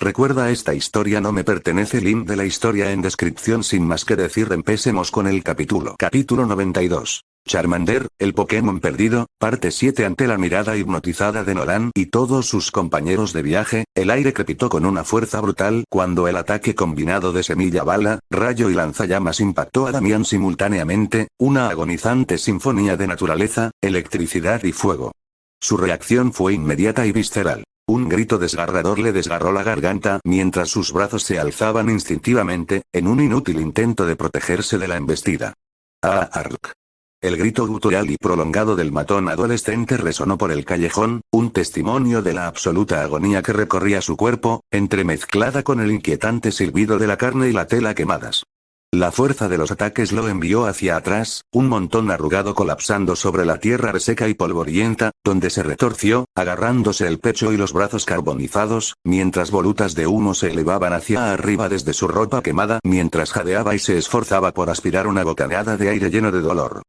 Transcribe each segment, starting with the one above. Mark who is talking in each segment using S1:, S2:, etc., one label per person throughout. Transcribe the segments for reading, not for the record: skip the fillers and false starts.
S1: Recuerda, esta historia no me pertenece. Link de la historia en descripción. Sin más que decir, empecemos con el capítulo. Capítulo 92. Charmander, el Pokémon perdido, parte 7. Ante la mirada hipnotizada de Nolan y todos sus compañeros de viaje, el aire crepitó con una fuerza brutal cuando el ataque combinado de semilla bala, rayo y lanzallamas impactó a Damián simultáneamente, una agonizante sinfonía de naturaleza, electricidad y fuego. Su reacción fue inmediata y visceral. Un grito desgarrador le desgarró la garganta mientras sus brazos se alzaban instintivamente, en un inútil intento de protegerse de la embestida. ¡Ark! El grito gutural y prolongado del matón adolescente resonó por el callejón, un testimonio de la absoluta agonía que recorría su cuerpo, entremezclada con el inquietante silbido de la carne y la tela quemadas. La fuerza de los ataques lo envió hacia atrás, un montón arrugado colapsando sobre la tierra reseca y polvorienta, donde se retorció, agarrándose el pecho y los brazos carbonizados, mientras volutas de humo se elevaban hacia arriba desde su ropa quemada mientras jadeaba y se esforzaba por aspirar una bocanada de aire lleno de dolor.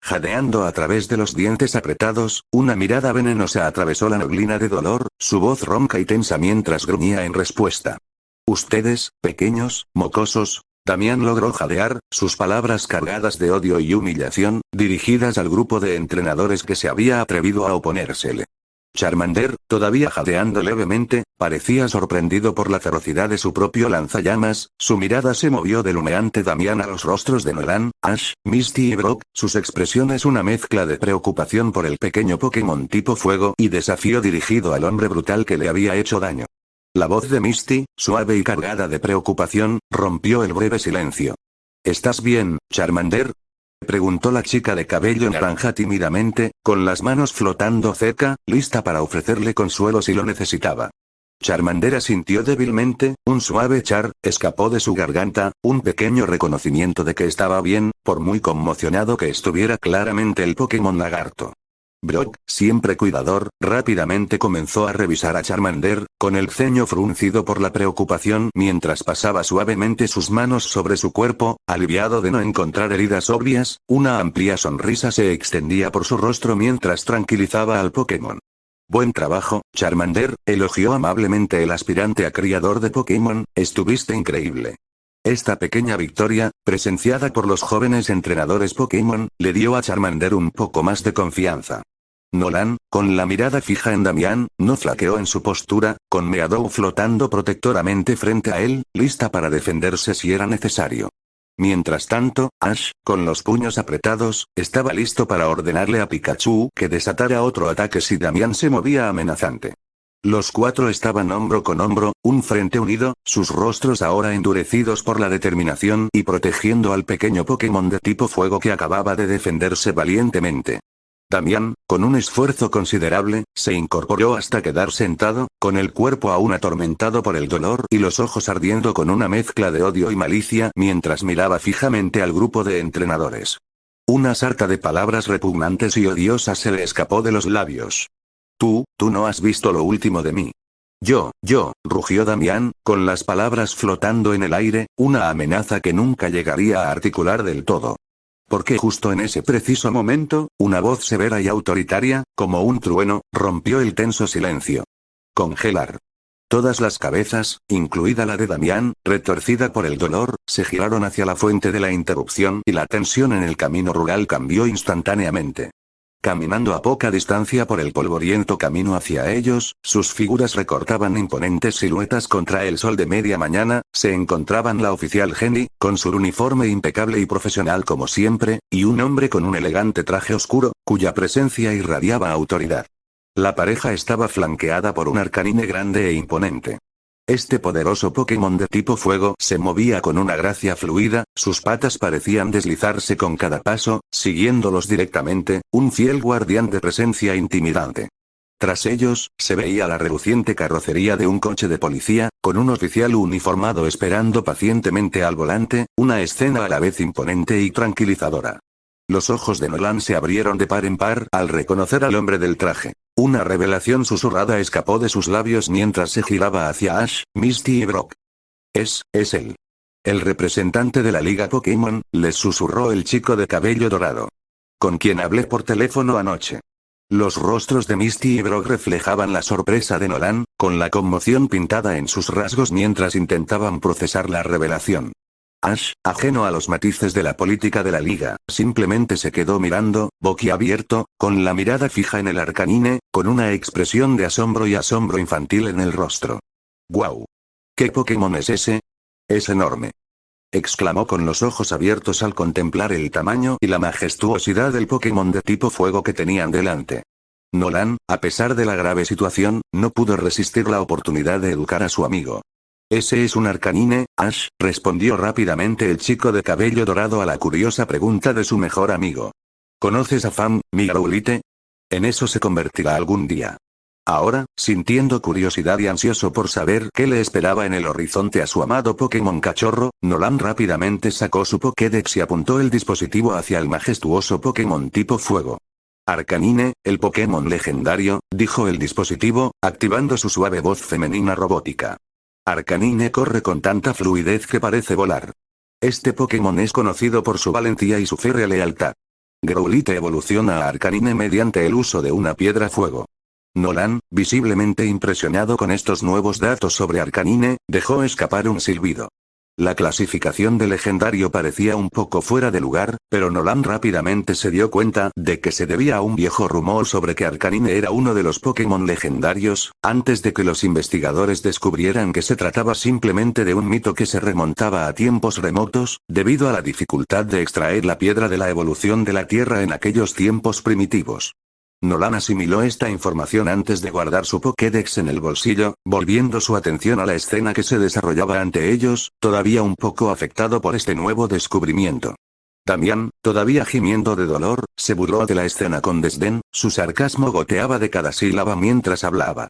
S1: Jadeando a través de los dientes apretados, una mirada venenosa atravesó la neblina de dolor, su voz ronca y tensa mientras gruñía en respuesta. «Ustedes, pequeños, mocosos». Damián logró jadear, sus palabras cargadas de odio y humillación, dirigidas al grupo de entrenadores que se había atrevido a oponérsele. Charmander, todavía jadeando levemente, parecía sorprendido por la ferocidad de su propio lanzallamas, su mirada se movió del humeante Damián a los rostros de Nolan, Ash, Misty y Brock, sus expresiones una mezcla de preocupación por el pequeño Pokémon tipo fuego y desafío dirigido al hombre brutal que le había hecho daño. La voz de Misty, suave y cargada de preocupación, rompió el breve silencio. ¿Estás bien, Charmander?, preguntó la chica de cabello naranja tímidamente, con las manos flotando cerca, lista para ofrecerle consuelo si lo necesitaba. Charmander asintió débilmente, un suave char escapó de su garganta, un pequeño reconocimiento de que estaba bien, por muy conmocionado que estuviera claramente el Pokémon lagarto. Brock, siempre cuidador, rápidamente comenzó a revisar a Charmander, con el ceño fruncido por la preocupación mientras pasaba suavemente sus manos sobre su cuerpo, aliviado de no encontrar heridas obvias, una amplia sonrisa se extendía por su rostro mientras tranquilizaba al Pokémon. «Buen trabajo, Charmander», elogió amablemente el aspirante a criador de Pokémon, «estuviste increíble». Esta pequeña victoria, presenciada por los jóvenes entrenadores Pokémon, le dio a Charmander un poco más de confianza. Nolan, con la mirada fija en Damián, no flaqueó en su postura, con Meadow flotando protectoramente frente a él, lista para defenderse si era necesario. Mientras tanto, Ash, con los puños apretados, estaba listo para ordenarle a Pikachu que desatara otro ataque si Damián se movía amenazante. Los cuatro estaban hombro con hombro, un frente unido, sus rostros ahora endurecidos por la determinación y protegiendo al pequeño Pokémon de tipo fuego que acababa de defenderse valientemente. Damián, con un esfuerzo considerable, se incorporó hasta quedar sentado, con el cuerpo aún atormentado por el dolor y los ojos ardiendo con una mezcla de odio y malicia mientras miraba fijamente al grupo de entrenadores. Una sarta de palabras repugnantes y odiosas se le escapó de los labios. Tú no has visto lo último de mí. Yo, rugió Damián, con las palabras flotando en el aire, una amenaza que nunca llegaría a articular del todo. Porque justo en ese preciso momento, una voz severa y autoritaria, como un trueno, rompió el tenso silencio. Congelar. Todas las cabezas, incluida la de Damián, retorcida por el dolor, se giraron hacia la fuente de la interrupción y la tensión en el camino rural cambió instantáneamente. Caminando a poca distancia por el polvoriento camino hacia ellos, sus figuras recortaban imponentes siluetas contra el sol de media mañana, se encontraban la oficial Jenny, con su uniforme impecable y profesional como siempre, y un hombre con un elegante traje oscuro, cuya presencia irradiaba autoridad. La pareja estaba flanqueada por un Arcanine grande e imponente. Este poderoso Pokémon de tipo fuego se movía con una gracia fluida, sus patas parecían deslizarse con cada paso, siguiéndolos directamente, un fiel guardián de presencia intimidante. Tras ellos, se veía la reluciente carrocería de un coche de policía, con un oficial uniformado esperando pacientemente al volante, una escena a la vez imponente y tranquilizadora. Los ojos de Nolan se abrieron de par en par al reconocer al hombre del traje. Una revelación susurrada escapó de sus labios mientras se giraba hacia Ash, Misty y Brock. Es él. El representante de la Liga Pokémon, les susurró el chico de cabello dorado. Con quien hablé por teléfono anoche. Los rostros de Misty y Brock reflejaban la sorpresa de Nolan, con la conmoción pintada en sus rasgos mientras intentaban procesar la revelación. Ash, ajeno a los matices de la política de la liga, simplemente se quedó mirando, boquiabierto, con la mirada fija en el Arcanine, con una expresión de asombro y asombro infantil en el rostro. ¡Guau! ¿Qué Pokémon es ese? Es enorme. Exclamó con los ojos abiertos al contemplar el tamaño y la majestuosidad del Pokémon de tipo fuego que tenían delante. Nolan, a pesar de la grave situación, no pudo resistir la oportunidad de educar a su amigo. «Ese es un Arcanine, Ash», respondió rápidamente el chico de cabello dorado a la curiosa pregunta de su mejor amigo. «¿Conoces a Fam, mi Graulite? En eso se convertirá algún día». Ahora, sintiendo curiosidad y ansioso por saber qué le esperaba en el horizonte a su amado Pokémon cachorro, Nolan rápidamente sacó su Pokédex y apuntó el dispositivo hacia el majestuoso Pokémon tipo fuego. «Arcanine, el Pokémon legendario», dijo el dispositivo, activando su suave voz femenina robótica. «Arcanine corre con tanta fluidez que parece volar. Este Pokémon es conocido por su valentía y su férrea lealtad. Graulite evoluciona a Arcanine mediante el uso de una piedra fuego». Nolan, visiblemente impresionado con estos nuevos datos sobre Arcanine, dejó escapar un silbido. La clasificación de legendario parecía un poco fuera de lugar, pero Nolan rápidamente se dio cuenta de que se debía a un viejo rumor sobre que Arcanine era uno de los Pokémon legendarios, antes de que los investigadores descubrieran que se trataba simplemente de un mito que se remontaba a tiempos remotos, debido a la dificultad de extraer la piedra de la evolución de la Tierra en aquellos tiempos primitivos. Nolan asimiló esta información antes de guardar su Pokédex en el bolsillo, volviendo su atención a la escena que se desarrollaba ante ellos, todavía un poco afectado por este nuevo descubrimiento. Damián, todavía gimiendo de dolor, se burló de la escena con desdén, su sarcasmo goteaba de cada sílaba mientras hablaba.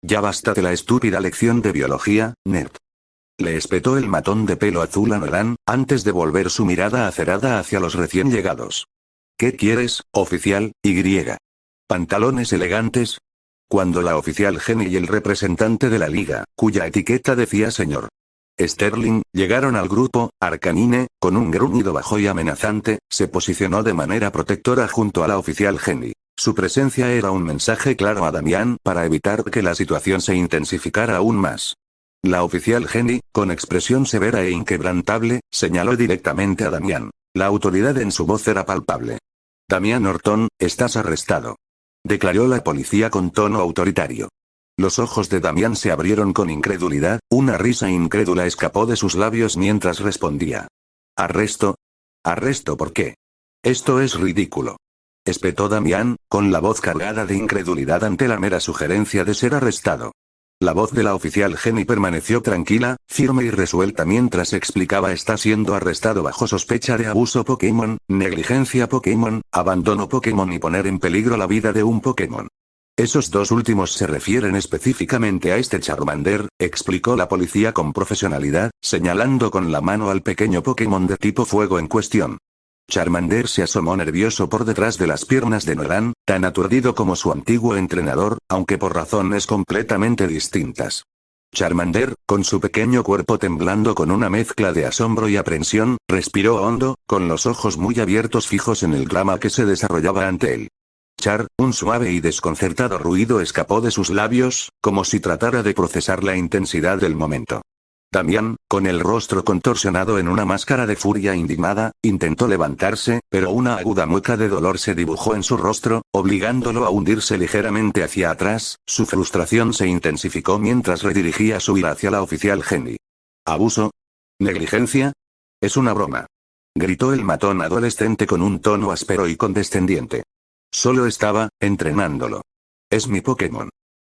S1: «Ya basta de la estúpida lección de biología, nerd». Le espetó el matón de pelo azul a Nolan, antes de volver su mirada acerada hacia los recién llegados. «¿Qué quieres, oficial, Y? ¿Pantalones elegantes?» Cuando la oficial Jenny y el representante de la liga, cuya etiqueta decía señor Sterling, llegaron al grupo, Arcanine, con un gruñido bajo y amenazante, se posicionó de manera protectora junto a la oficial Jenny. Su presencia era un mensaje claro a Damián para evitar que la situación se intensificara aún más. La oficial Jenny, con expresión severa e inquebrantable, señaló directamente a Damián. La autoridad en su voz era palpable. «Damián Orton, estás arrestado», declaró la policía con tono autoritario. Los ojos de Damián se abrieron con incredulidad, una risa incrédula escapó de sus labios mientras respondía. «¿Arresto? ¿Arresto por qué? Esto es ridículo», espetó Damián, con la voz cargada de incredulidad ante la mera sugerencia de ser arrestado. La voz de la oficial Jenny permaneció tranquila, firme y resuelta mientras explicaba: está siendo arrestado bajo sospecha de abuso Pokémon, negligencia Pokémon, abandono Pokémon y poner en peligro la vida de un Pokémon. Esos dos últimos se refieren específicamente a este Charmander, explicó la policía con profesionalidad, señalando con la mano al pequeño Pokémon de tipo fuego en cuestión. Charmander se asomó nervioso por detrás de las piernas de Nolan, tan aturdido como su antiguo entrenador, aunque por razones completamente distintas. Charmander, con su pequeño cuerpo temblando con una mezcla de asombro y aprensión, respiró hondo, con los ojos muy abiertos fijos en el drama que se desarrollaba ante él. Un suave y desconcertado ruido escapó de sus labios, como si tratara de procesar la intensidad del momento. Damián, con el rostro contorsionado en una máscara de furia indignada, intentó levantarse, pero una aguda mueca de dolor se dibujó en su rostro, obligándolo a hundirse ligeramente hacia atrás. Su frustración se intensificó mientras redirigía su ira hacia la oficial Jenny. ¿Abuso? ¿Negligencia? Es una broma, gritó el matón adolescente con un tono áspero y condescendiente. Solo estaba entrenándolo. Es mi Pokémon.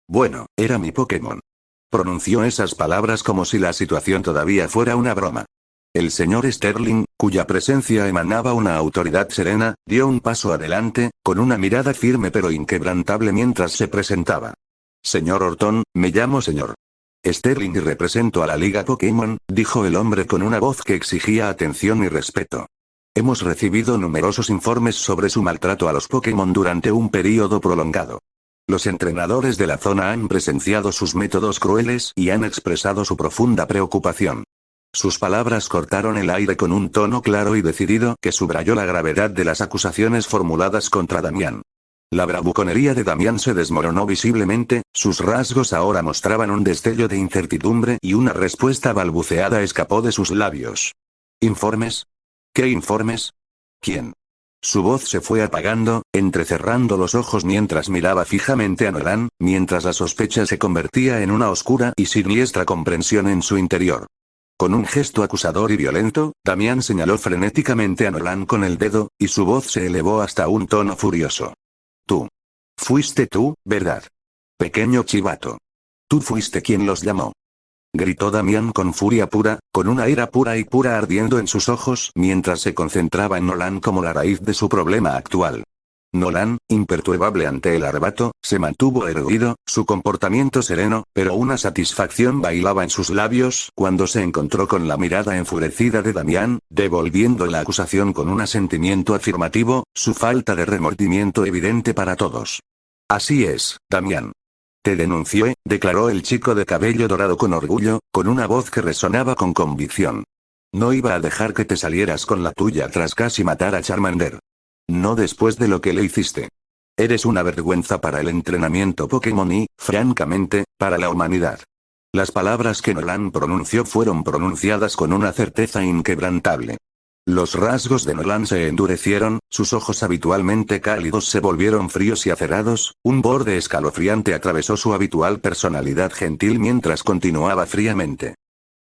S1: Bueno, era mi Pokémon. Pronunció esas palabras como si la situación todavía fuera una broma. El señor Sterling, cuya presencia emanaba una autoridad serena, dio un paso adelante, con una mirada firme pero inquebrantable mientras se presentaba. Señor Orton, me llamo señor Sterling y represento a la Liga Pokémon, dijo el hombre con una voz que exigía atención y respeto. Hemos recibido numerosos informes sobre su maltrato a los Pokémon durante un período prolongado. Los entrenadores de la zona han presenciado sus métodos crueles y han expresado su profunda preocupación. Sus palabras cortaron el aire con un tono claro y decidido que subrayó la gravedad de las acusaciones formuladas contra Damián. La bravuconería de Damián se desmoronó visiblemente, sus rasgos ahora mostraban un destello de incertidumbre y una respuesta balbuceada escapó de sus labios. ¿Informes? ¿Qué informes? ¿Quién? Su voz se fue apagando, entrecerrando los ojos mientras miraba fijamente a Nolan, mientras la sospecha se convertía en una oscura y siniestra comprensión en su interior. Con un gesto acusador y violento, Damián señaló frenéticamente a Nolan con el dedo, y su voz se elevó hasta un tono furioso. Tú. Fuiste tú, ¿verdad? Pequeño chivato. Tú fuiste quien los llamó. Gritó Damián con furia pura, con una ira pura y pura ardiendo en sus ojos mientras se concentraba en Nolan como la raíz de su problema actual. Nolan, imperturbable ante el arrebato, se mantuvo erguido, su comportamiento sereno, pero una satisfacción bailaba en sus labios cuando se encontró con la mirada enfurecida de Damián, devolviendo la acusación con un asentimiento afirmativo, su falta de remordimiento evidente para todos. Así es, Damián. Te denuncié, declaró el chico de cabello dorado con orgullo, con una voz que resonaba con convicción. No iba a dejar que te salieras con la tuya tras casi matar a Charmander. No después de lo que le hiciste. Eres una vergüenza para el entrenamiento Pokémon y, francamente, para la humanidad. Las palabras que Nolan pronunció fueron pronunciadas con una certeza inquebrantable. Los rasgos de Nolan se endurecieron, sus ojos habitualmente cálidos se volvieron fríos y acerados, un borde escalofriante atravesó su habitual personalidad gentil mientras continuaba fríamente.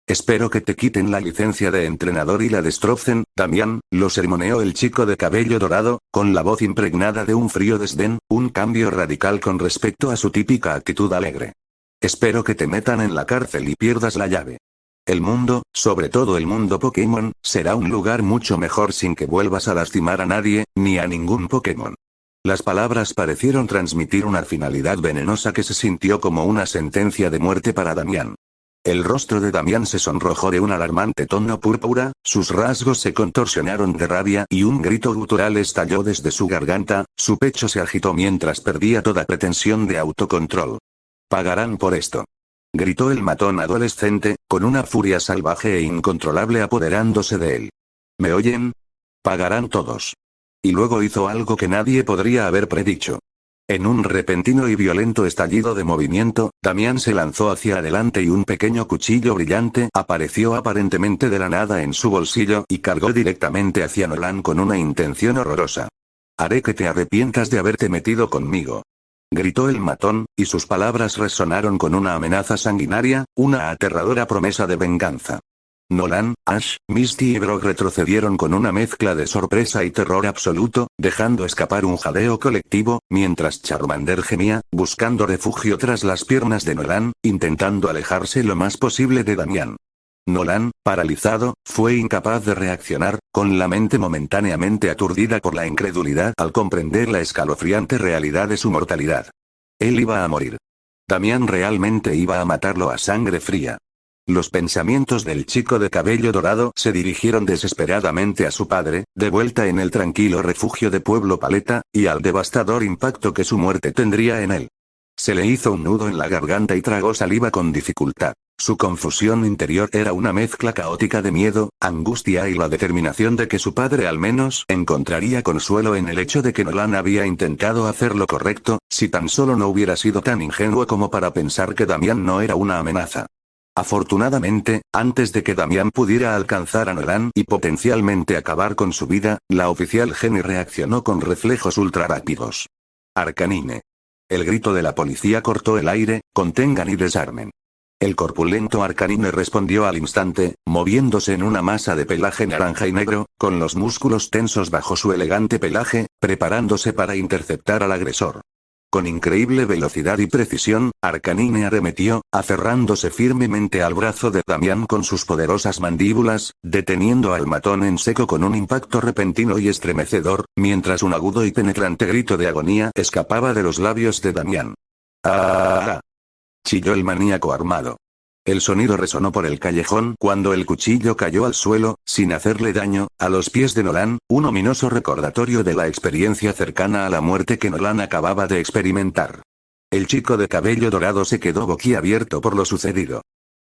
S1: Espero que te quiten la licencia de entrenador y la destrocen, Damián, lo sermoneó el chico de cabello dorado, con la voz impregnada de un frío desdén, un cambio radical con respecto a su típica actitud alegre. Espero que te metan en la cárcel y pierdas la llave. El mundo, sobre todo el mundo Pokémon, será un lugar mucho mejor sin que vuelvas a lastimar a nadie, ni a ningún Pokémon. Las palabras parecieron transmitir una finalidad venenosa que se sintió como una sentencia de muerte para Damián. El rostro de Damián se sonrojó de un alarmante tono púrpura, sus rasgos se contorsionaron de rabia y un grito gutural estalló desde su garganta, su pecho se agitó mientras perdía toda pretensión de autocontrol. Pagarán por esto. Gritó el matón adolescente, con una furia salvaje e incontrolable apoderándose de él. ¿Me oyen? Pagarán todos. Y luego hizo algo que nadie podría haber predicho. En un repentino y violento estallido de movimiento, Damián se lanzó hacia adelante y un pequeño cuchillo brillante apareció aparentemente de la nada en su bolsillo y cargó directamente hacia Nolan con una intención horrorosa. Haré que te arrepientas de haberte metido conmigo. Gritó el matón, y sus palabras resonaron con una amenaza sanguinaria, una aterradora promesa de venganza. Nolan, Ash, Misty y Brock retrocedieron con una mezcla de sorpresa y terror absoluto, dejando escapar un jadeo colectivo, mientras Charmander gemía, buscando refugio tras las piernas de Nolan, intentando alejarse lo más posible de Damián. Nolan, paralizado, fue incapaz de reaccionar, con la mente momentáneamente aturdida por la incredulidad al comprender la escalofriante realidad de su mortalidad. Él iba a morir. Damián realmente iba a matarlo a sangre fría. Los pensamientos del chico de cabello dorado se dirigieron desesperadamente a su padre, de vuelta en el tranquilo refugio de Pueblo Paleta, y al devastador impacto que su muerte tendría en él. Se le hizo un nudo en la garganta y tragó saliva con dificultad. Su confusión interior era una mezcla caótica de miedo, angustia y la determinación de que su padre al menos encontraría consuelo en el hecho de que Nolan había intentado hacer lo correcto, si tan solo no hubiera sido tan ingenuo como para pensar que Damián no era una amenaza. Afortunadamente, antes de que Damián pudiera alcanzar a Nolan y potencialmente acabar con su vida, la oficial Jenny reaccionó con reflejos ultrarrápidos. Arcanine. El grito de la policía cortó el aire, contengan y desarmen. El corpulento Arcanine respondió al instante, moviéndose en una masa de pelaje naranja y negro, con los músculos tensos bajo su elegante pelaje, preparándose para interceptar al agresor. Con increíble velocidad y precisión, Arcanine arremetió, aferrándose firmemente al brazo de Damián con sus poderosas mandíbulas, deteniendo al matón en seco con un impacto repentino y estremecedor, mientras un agudo y penetrante grito de agonía escapaba de los labios de Damián. ¡Ah! Chilló el maníaco armado. El sonido resonó por el callejón cuando el cuchillo cayó al suelo, sin hacerle daño, a los pies de Nolan, un ominoso recordatorio de la experiencia cercana a la muerte que Nolan acababa de experimentar. El chico de cabello dorado se quedó boquiabierto por lo sucedido.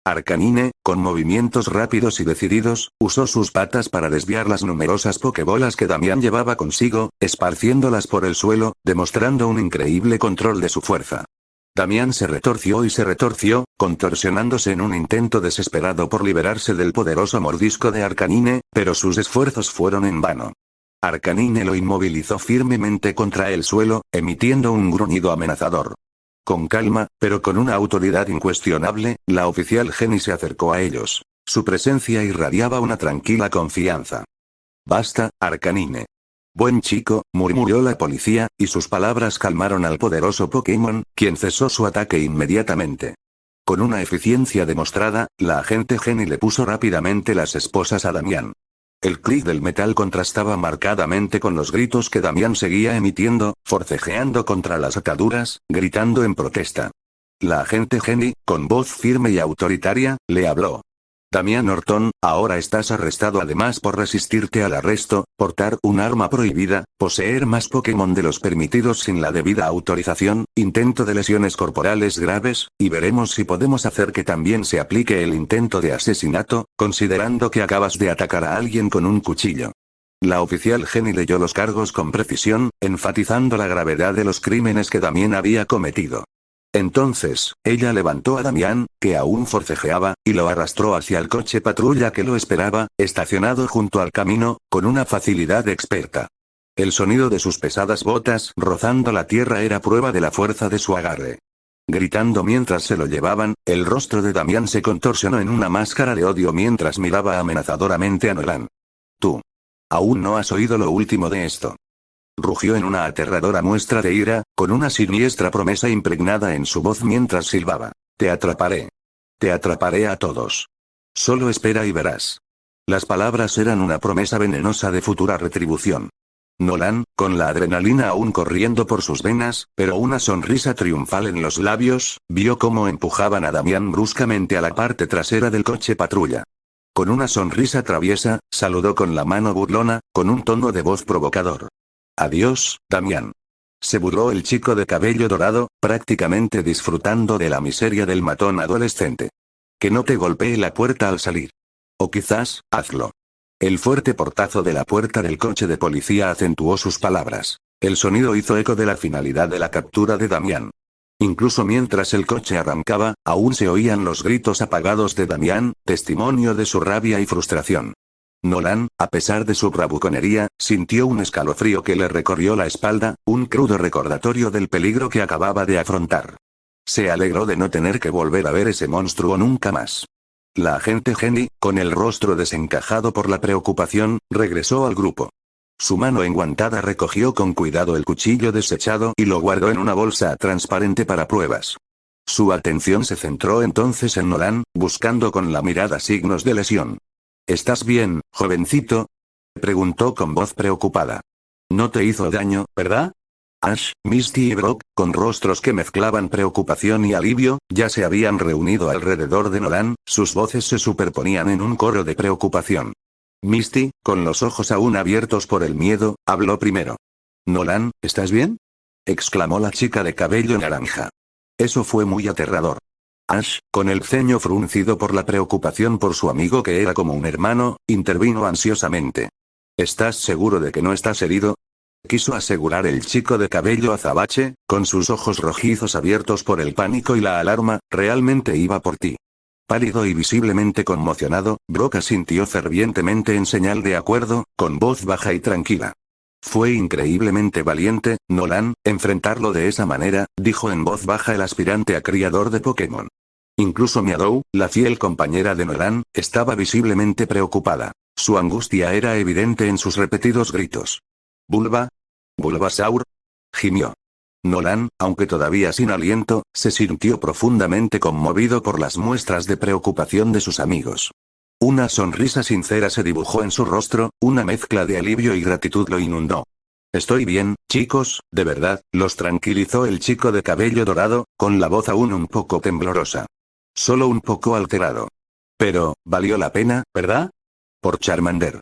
S1: Arcanine, con movimientos rápidos y decididos, usó sus patas para desviar las numerosas pokebolas que Damián llevaba consigo, esparciéndolas por el suelo, demostrando un increíble control de su fuerza. Damián se retorció y se retorció, contorsionándose en un intento desesperado por liberarse del poderoso mordisco de Arcanine, pero sus esfuerzos fueron en vano. Arcanine lo inmovilizó firmemente contra el suelo, emitiendo un gruñido amenazador. Con calma, pero con una autoridad incuestionable, la oficial Jenny se acercó a ellos. Su presencia irradiaba una tranquila confianza. «Basta, Arcanine. Buen chico», murmuró la policía, y sus palabras calmaron al poderoso Pokémon, quien cesó su ataque inmediatamente. Con una eficiencia demostrada, la agente Jenny le puso rápidamente las esposas a Damián. El clic del metal contrastaba marcadamente con los gritos que Damián seguía emitiendo, forcejeando contra las ataduras, gritando en protesta. La agente Jenny, con voz firme y autoritaria, le habló. «Damián Horton, ahora estás arrestado además por resistirte al arresto, portar un arma prohibida, poseer más Pokémon de los permitidos sin la debida autorización, intento de lesiones corporales graves, y veremos si podemos hacer que también se aplique el intento de asesinato, considerando que acabas de atacar a alguien con un cuchillo». La oficial Jenny leyó los cargos con precisión, enfatizando la gravedad de los crímenes que Damián había cometido. Entonces, ella levantó a Damián, que aún forcejeaba, y lo arrastró hacia el coche patrulla que lo esperaba, estacionado junto al camino, con una facilidad experta. El sonido de sus pesadas botas rozando la tierra era prueba de la fuerza de su agarre. Gritando mientras se lo llevaban, el rostro de Damián se contorsionó en una máscara de odio mientras miraba amenazadoramente a Nolan. «Tú. Aún no has oído lo último de esto». Rugió en una aterradora muestra de ira, con una siniestra promesa impregnada en su voz mientras silbaba. «Te atraparé. Te atraparé a todos. Solo espera y verás». Las palabras eran una promesa venenosa de futura retribución. Nolan, con la adrenalina aún corriendo por sus venas, pero una sonrisa triunfal en los labios, vio cómo empujaban a Damián bruscamente a la parte trasera del coche patrulla. Con una sonrisa traviesa, saludó con la mano burlona, con un tono de voz provocador. «Adiós, Damián». Se burló el chico de cabello dorado, prácticamente disfrutando de la miseria del matón adolescente. «Que no te golpee la puerta al salir. O quizás, hazlo». El fuerte portazo de la puerta del coche de policía acentuó sus palabras. El sonido hizo eco de la finalidad de la captura de Damián. Incluso mientras el coche arrancaba, aún se oían los gritos apagados de Damián, testimonio de su rabia y frustración. Nolan, a pesar de su bravuconería, sintió un escalofrío que le recorrió la espalda, un crudo recordatorio del peligro que acababa de afrontar. Se alegró de no tener que volver a ver ese monstruo nunca más. La agente Jenny, con el rostro desencajado por la preocupación, regresó al grupo. Su mano enguantada recogió con cuidado el cuchillo desechado y lo guardó en una bolsa transparente para pruebas. Su atención se centró entonces en Nolan, buscando con la mirada signos de lesión. «¿Estás bien, jovencito?», preguntó con voz preocupada. «No te hizo daño, ¿verdad?». Ash, Misty y Brock, con rostros que mezclaban preocupación y alivio, ya se habían reunido alrededor de Nolan, sus voces se superponían en un coro de preocupación. Misty, con los ojos aún abiertos por el miedo, habló primero. «Nolan, ¿estás bien?», exclamó la chica de cabello naranja. Eso fue muy aterrador. Ash, con el ceño fruncido por la preocupación por su amigo que era como un hermano, intervino ansiosamente. «¿Estás seguro de que no estás herido?», quiso asegurar el chico de cabello azabache, con sus ojos rojizos abiertos por el pánico y la alarma. «Realmente iba por ti». Pálido y visiblemente conmocionado, Brock asintió fervientemente en señal de acuerdo, con voz baja y tranquila. «Fue increíblemente valiente, Nolan, enfrentarlo de esa manera», dijo en voz baja el aspirante a criador de Pokémon. Incluso Meadow, la fiel compañera de Nolan, estaba visiblemente preocupada. Su angustia era evidente en sus repetidos gritos. «Bulbasaur», gimió. Nolan, aunque todavía sin aliento, se sintió profundamente conmovido por las muestras de preocupación de sus amigos. Una sonrisa sincera se dibujó en su rostro, una mezcla de alivio y gratitud lo inundó. «Estoy bien, chicos, de verdad», los tranquilizó el chico de cabello dorado, con la voz aún un poco temblorosa. Solo un poco alterado. «Pero, valió la pena, ¿verdad?». «Por Charmander».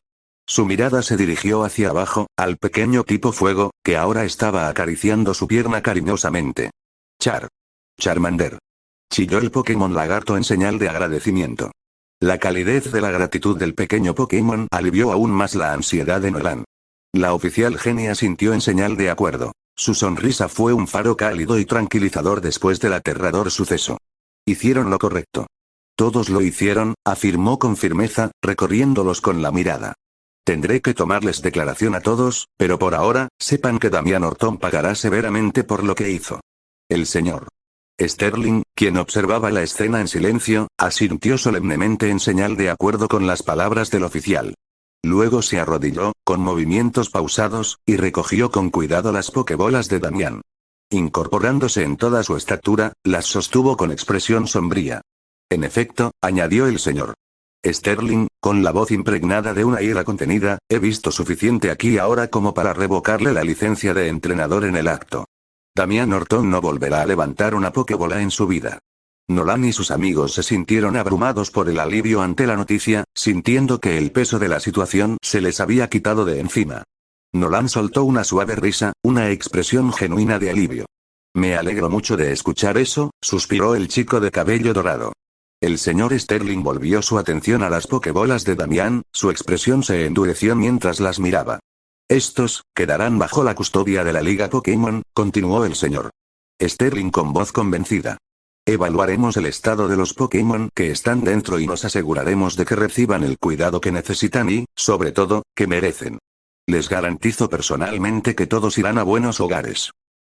S1: Su mirada se dirigió hacia abajo, al pequeño tipo fuego, que ahora estaba acariciando su pierna cariñosamente. Charmander. chilló el Pokémon lagarto en señal de agradecimiento. La calidez de la gratitud del pequeño Pokémon alivió aún más la ansiedad de Nolan. La oficial Jenny asintió en señal de acuerdo. Su sonrisa fue un faro cálido y tranquilizador después del aterrador suceso. Hicieron lo correcto. Todos lo hicieron, afirmó con firmeza, recorriéndolos con la mirada. Tendré que tomarles declaración a todos, pero por ahora, sepan que Damián Orton pagará severamente por lo que hizo. El señor Sterling, quien observaba la escena en silencio, asintió solemnemente en señal de acuerdo con las palabras del oficial. Luego se arrodilló, con movimientos pausados, y recogió con cuidado las pokebolas de Damián. Incorporándose en toda su estatura, las sostuvo con expresión sombría. En efecto, añadió el señor Sterling, con la voz impregnada de una ira contenida, he visto suficiente aquí ahora como para revocarle la licencia de entrenador en el acto. Damián Orton no volverá a levantar una pokebola en su vida. Nolan y sus amigos se sintieron abrumados por el alivio ante la noticia, sintiendo que el peso de la situación se les había quitado de encima. Nolan soltó una suave risa, una expresión genuina de alivio. Me alegro mucho de escuchar eso, suspiró el chico de cabello dorado. El señor Sterling volvió su atención a las pokebolas de Damián, su expresión se endureció mientras las miraba. Estos, quedarán bajo la custodia de la Liga Pokémon, continuó el señor Sterling con voz convencida. Evaluaremos el estado de los Pokémon que están dentro y nos aseguraremos de que reciban el cuidado que necesitan y, sobre todo, que merecen. Les garantizo personalmente que todos irán a buenos hogares.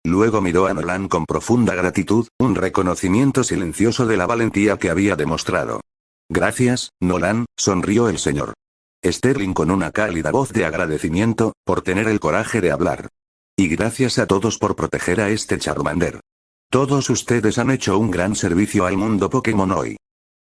S1: Luego miró a Nolan con profunda gratitud, un reconocimiento silencioso de la valentía que había demostrado. Gracias, Nolan, sonrió el señor Sterling con una cálida voz de agradecimiento, por tener el coraje de hablar. Y gracias a todos por proteger a este Charmander. Todos ustedes han hecho un gran servicio al mundo Pokémon hoy.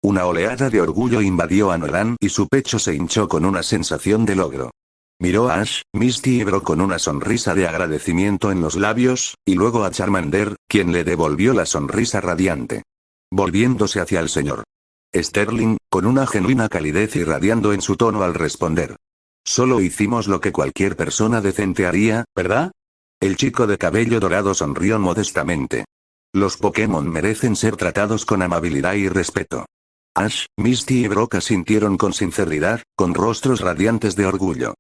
S1: Una oleada de orgullo invadió a Nolan y su pecho se hinchó con una sensación de logro. Miró a Ash, Misty y Brock con una sonrisa de agradecimiento en los labios, y luego a Charmander, quien le devolvió la sonrisa radiante. Volviéndose hacia el señor Sterling, con una genuina calidez irradiando en su tono al responder. Solo hicimos lo que cualquier persona decente haría, ¿verdad? El chico de cabello dorado sonrió modestamente. Los Pokémon merecen ser tratados con amabilidad y respeto. Ash, Misty y Brock asintieron con sinceridad, con rostros radiantes de orgullo.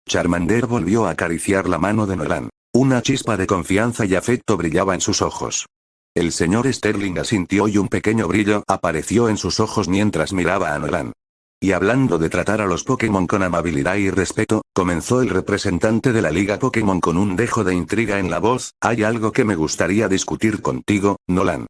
S1: Charmander volvió a acariciar la mano de Nolan. Una chispa de confianza y afecto brillaba en sus ojos. El señor Sterling asintió y un pequeño brillo apareció en sus ojos mientras miraba a Nolan. Y hablando de tratar a los Pokémon con amabilidad y respeto, comenzó el representante de la Liga Pokémon con un dejo de intriga en la voz, hay algo que me gustaría discutir contigo, Nolan.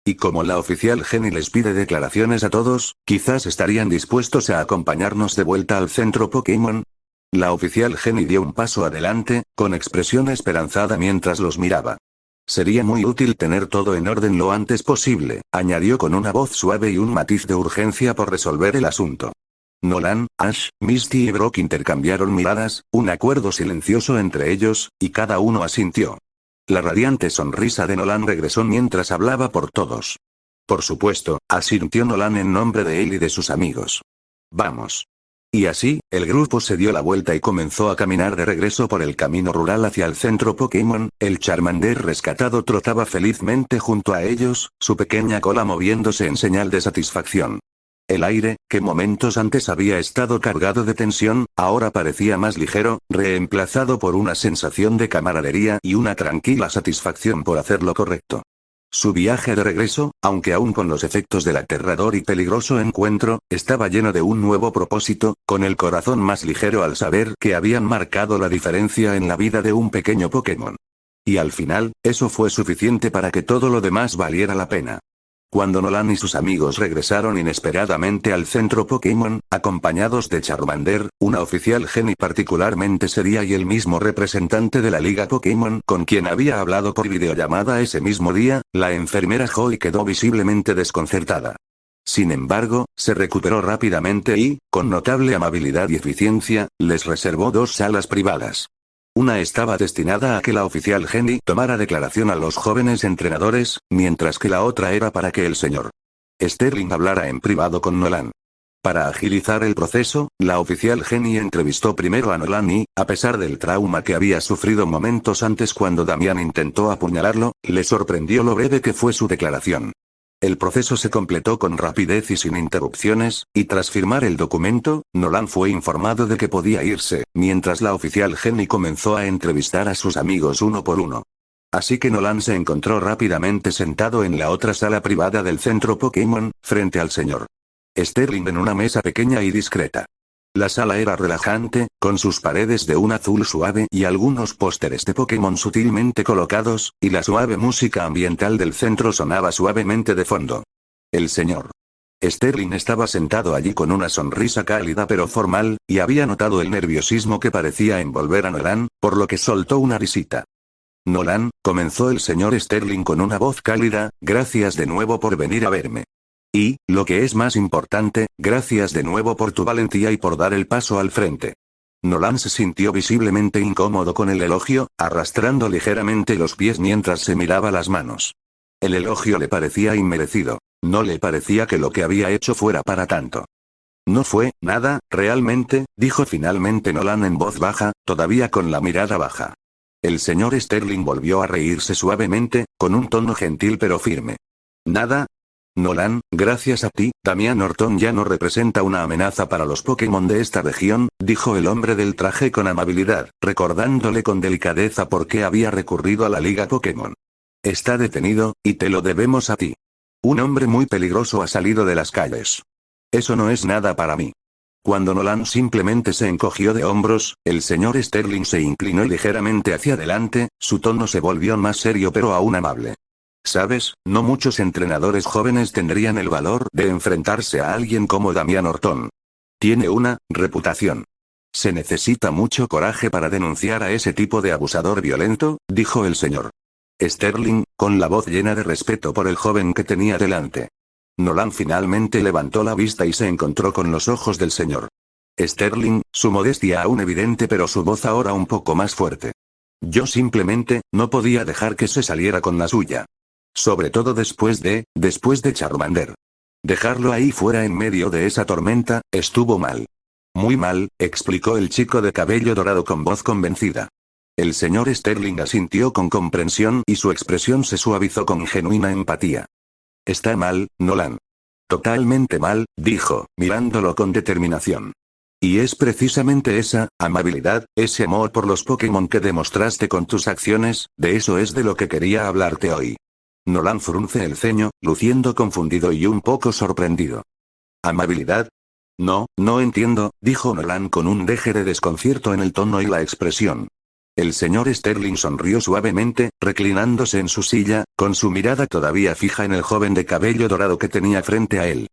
S1: Y como la oficial Jenny les pide declaraciones a todos, quizás estarían dispuestos a acompañarnos de vuelta al centro Pokémon. La oficial Jenny dio un paso adelante, con expresión esperanzada mientras los miraba. Sería muy útil tener todo en orden lo antes posible, añadió con una voz suave y un matiz de urgencia por resolver el asunto. Nolan, Ash, Misty y Brock intercambiaron miradas, un acuerdo silencioso entre ellos, y cada uno asintió. La radiante sonrisa de Nolan regresó mientras hablaba por todos. Por supuesto, asintió Nolan en nombre de él y de sus amigos. Vamos. Y así, el grupo se dio la vuelta y comenzó a caminar de regreso por el camino rural hacia el centro Pokémon. El Charmander rescatado trotaba felizmente junto a ellos, su pequeña cola moviéndose en señal de satisfacción. El aire, que momentos antes había estado cargado de tensión, ahora parecía más ligero, reemplazado por una sensación de camaradería y una tranquila satisfacción por hacer lo correcto. Su viaje de regreso, aunque aún con los efectos del aterrador y peligroso encuentro, estaba lleno de un nuevo propósito, con el corazón más ligero al saber que habían marcado la diferencia en la vida de un pequeño Pokémon. Y al final, eso fue suficiente para que todo lo demás valiera la pena. Cuando Nolan y sus amigos regresaron inesperadamente al centro Pokémon, acompañados de Charmander, una oficial Jenny particularmente seria y el mismo representante de la Liga Pokémon con quien había hablado por videollamada ese mismo día, la enfermera Joy quedó visiblemente desconcertada. Sin embargo, se recuperó rápidamente y, con notable amabilidad y eficiencia, les reservó 2 salas privadas. Una estaba destinada a que la oficial Jenny tomara declaración a los jóvenes entrenadores, mientras que la otra era para que el señor Sterling hablara en privado con Nolan. Para agilizar el proceso, la oficial Jenny entrevistó primero a Nolan y, a pesar del trauma que había sufrido momentos antes cuando Damián intentó apuñalarlo, le sorprendió lo breve que fue su declaración. El proceso se completó con rapidez y sin interrupciones, y tras firmar el documento, Nolan fue informado de que podía irse, mientras la oficial Jenny comenzó a entrevistar a sus amigos uno por uno. Así que Nolan se encontró rápidamente sentado en la otra sala privada del centro Pokémon, frente al Sr. Sterling en una mesa pequeña y discreta. La sala era relajante, con sus paredes de un azul suave y algunos pósteres de Pokémon sutilmente colocados, y la suave música ambiental del centro sonaba suavemente de fondo. El Sr. Sterling estaba sentado allí con una sonrisa cálida pero formal, y había notado el nerviosismo que parecía envolver a Nolan, por lo que soltó una risita. Nolan, comenzó el Sr. Sterling con una voz cálida, gracias de nuevo por venir a verme. Y, lo que es más importante, gracias de nuevo por tu valentía y por dar el paso al frente. Nolan se sintió visiblemente incómodo con el elogio, arrastrando ligeramente los pies mientras se miraba las manos. El elogio le parecía inmerecido. No le parecía que lo que había hecho fuera para tanto. No fue nada, realmente, dijo finalmente Nolan en voz baja, todavía con la mirada baja. El Sr. Sterling volvió a reírse suavemente, con un tono gentil pero firme. ¿Nada? Nolan, gracias a ti, Damian Norton ya no representa una amenaza para los Pokémon de esta región, dijo el hombre del traje con amabilidad, recordándole con delicadeza por qué había recurrido a la Liga Pokémon. Está detenido, y te lo debemos a ti. Un hombre muy peligroso ha salido de las calles. Eso no es nada para mí. Cuando Nolan simplemente se encogió de hombros, el Sr. Sterling se inclinó ligeramente hacia adelante, su tono se volvió más serio pero aún amable. Sabes, no muchos entrenadores jóvenes tendrían el valor de enfrentarse a alguien como Damian Norton. Tiene una reputación. Se necesita mucho coraje para denunciar a ese tipo de abusador violento, dijo el Sr. Sterling, con la voz llena de respeto por el joven que tenía delante. Nolan finalmente levantó la vista y se encontró con los ojos del Sr. Sterling, su modestia aún evidente pero su voz ahora un poco más fuerte. Yo simplemente, no podía dejar que se saliera con la suya. Sobre todo después de Charmander. Dejarlo ahí fuera en medio de esa tormenta, estuvo mal. Muy mal, explicó el chico de cabello dorado con voz convencida. El Sr. Sterling asintió con comprensión y su expresión se suavizó con genuina empatía. Está mal, Nolan. Totalmente mal, dijo, mirándolo con determinación. Y es precisamente esa amabilidad, ese amor por los Pokémon que demostraste con tus acciones, de eso es de lo que quería hablarte hoy. Nolan frunce el ceño, luciendo confundido y un poco sorprendido. ¿Amabilidad? No entiendo, dijo Nolan con un deje de desconcierto en el tono y la expresión. El Sr. Sterling sonrió suavemente, reclinándose en su silla, con su mirada todavía fija en el joven de cabello dorado que tenía frente a él.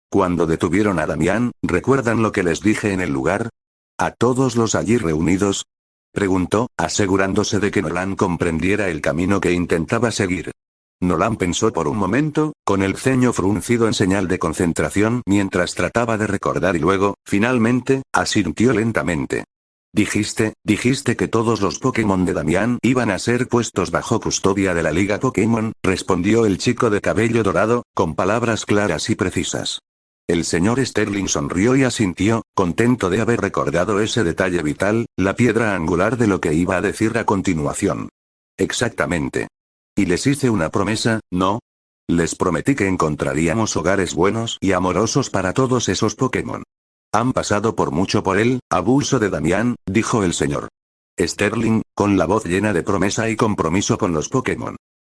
S1: Cuando detuvieron a Damian, ¿recuerdan lo que les dije en el lugar? ¿A todos los allí reunidos? Preguntó, asegurándose de que Nolan comprendiera el camino que intentaba seguir. Nolan pensó por un momento, con el ceño fruncido en señal de concentración mientras trataba de recordar y luego, finalmente, asintió lentamente. Dijiste que todos los Pokémon de Damian iban a ser puestos bajo custodia de la Liga Pokémon, respondió el chico de cabello dorado, con palabras claras y precisas. El Sr. Sterling sonrió y asintió, contento de haber recordado ese detalle vital, la piedra angular de lo que iba a decir a continuación. Exactamente. Y les hice una promesa, ¿no? Les prometí que encontraríamos hogares buenos y amorosos para todos esos Pokémon. Han pasado por mucho por el abuso de Damian, dijo el Sr. Sterling, con la voz llena de promesa y compromiso con los Pokémon.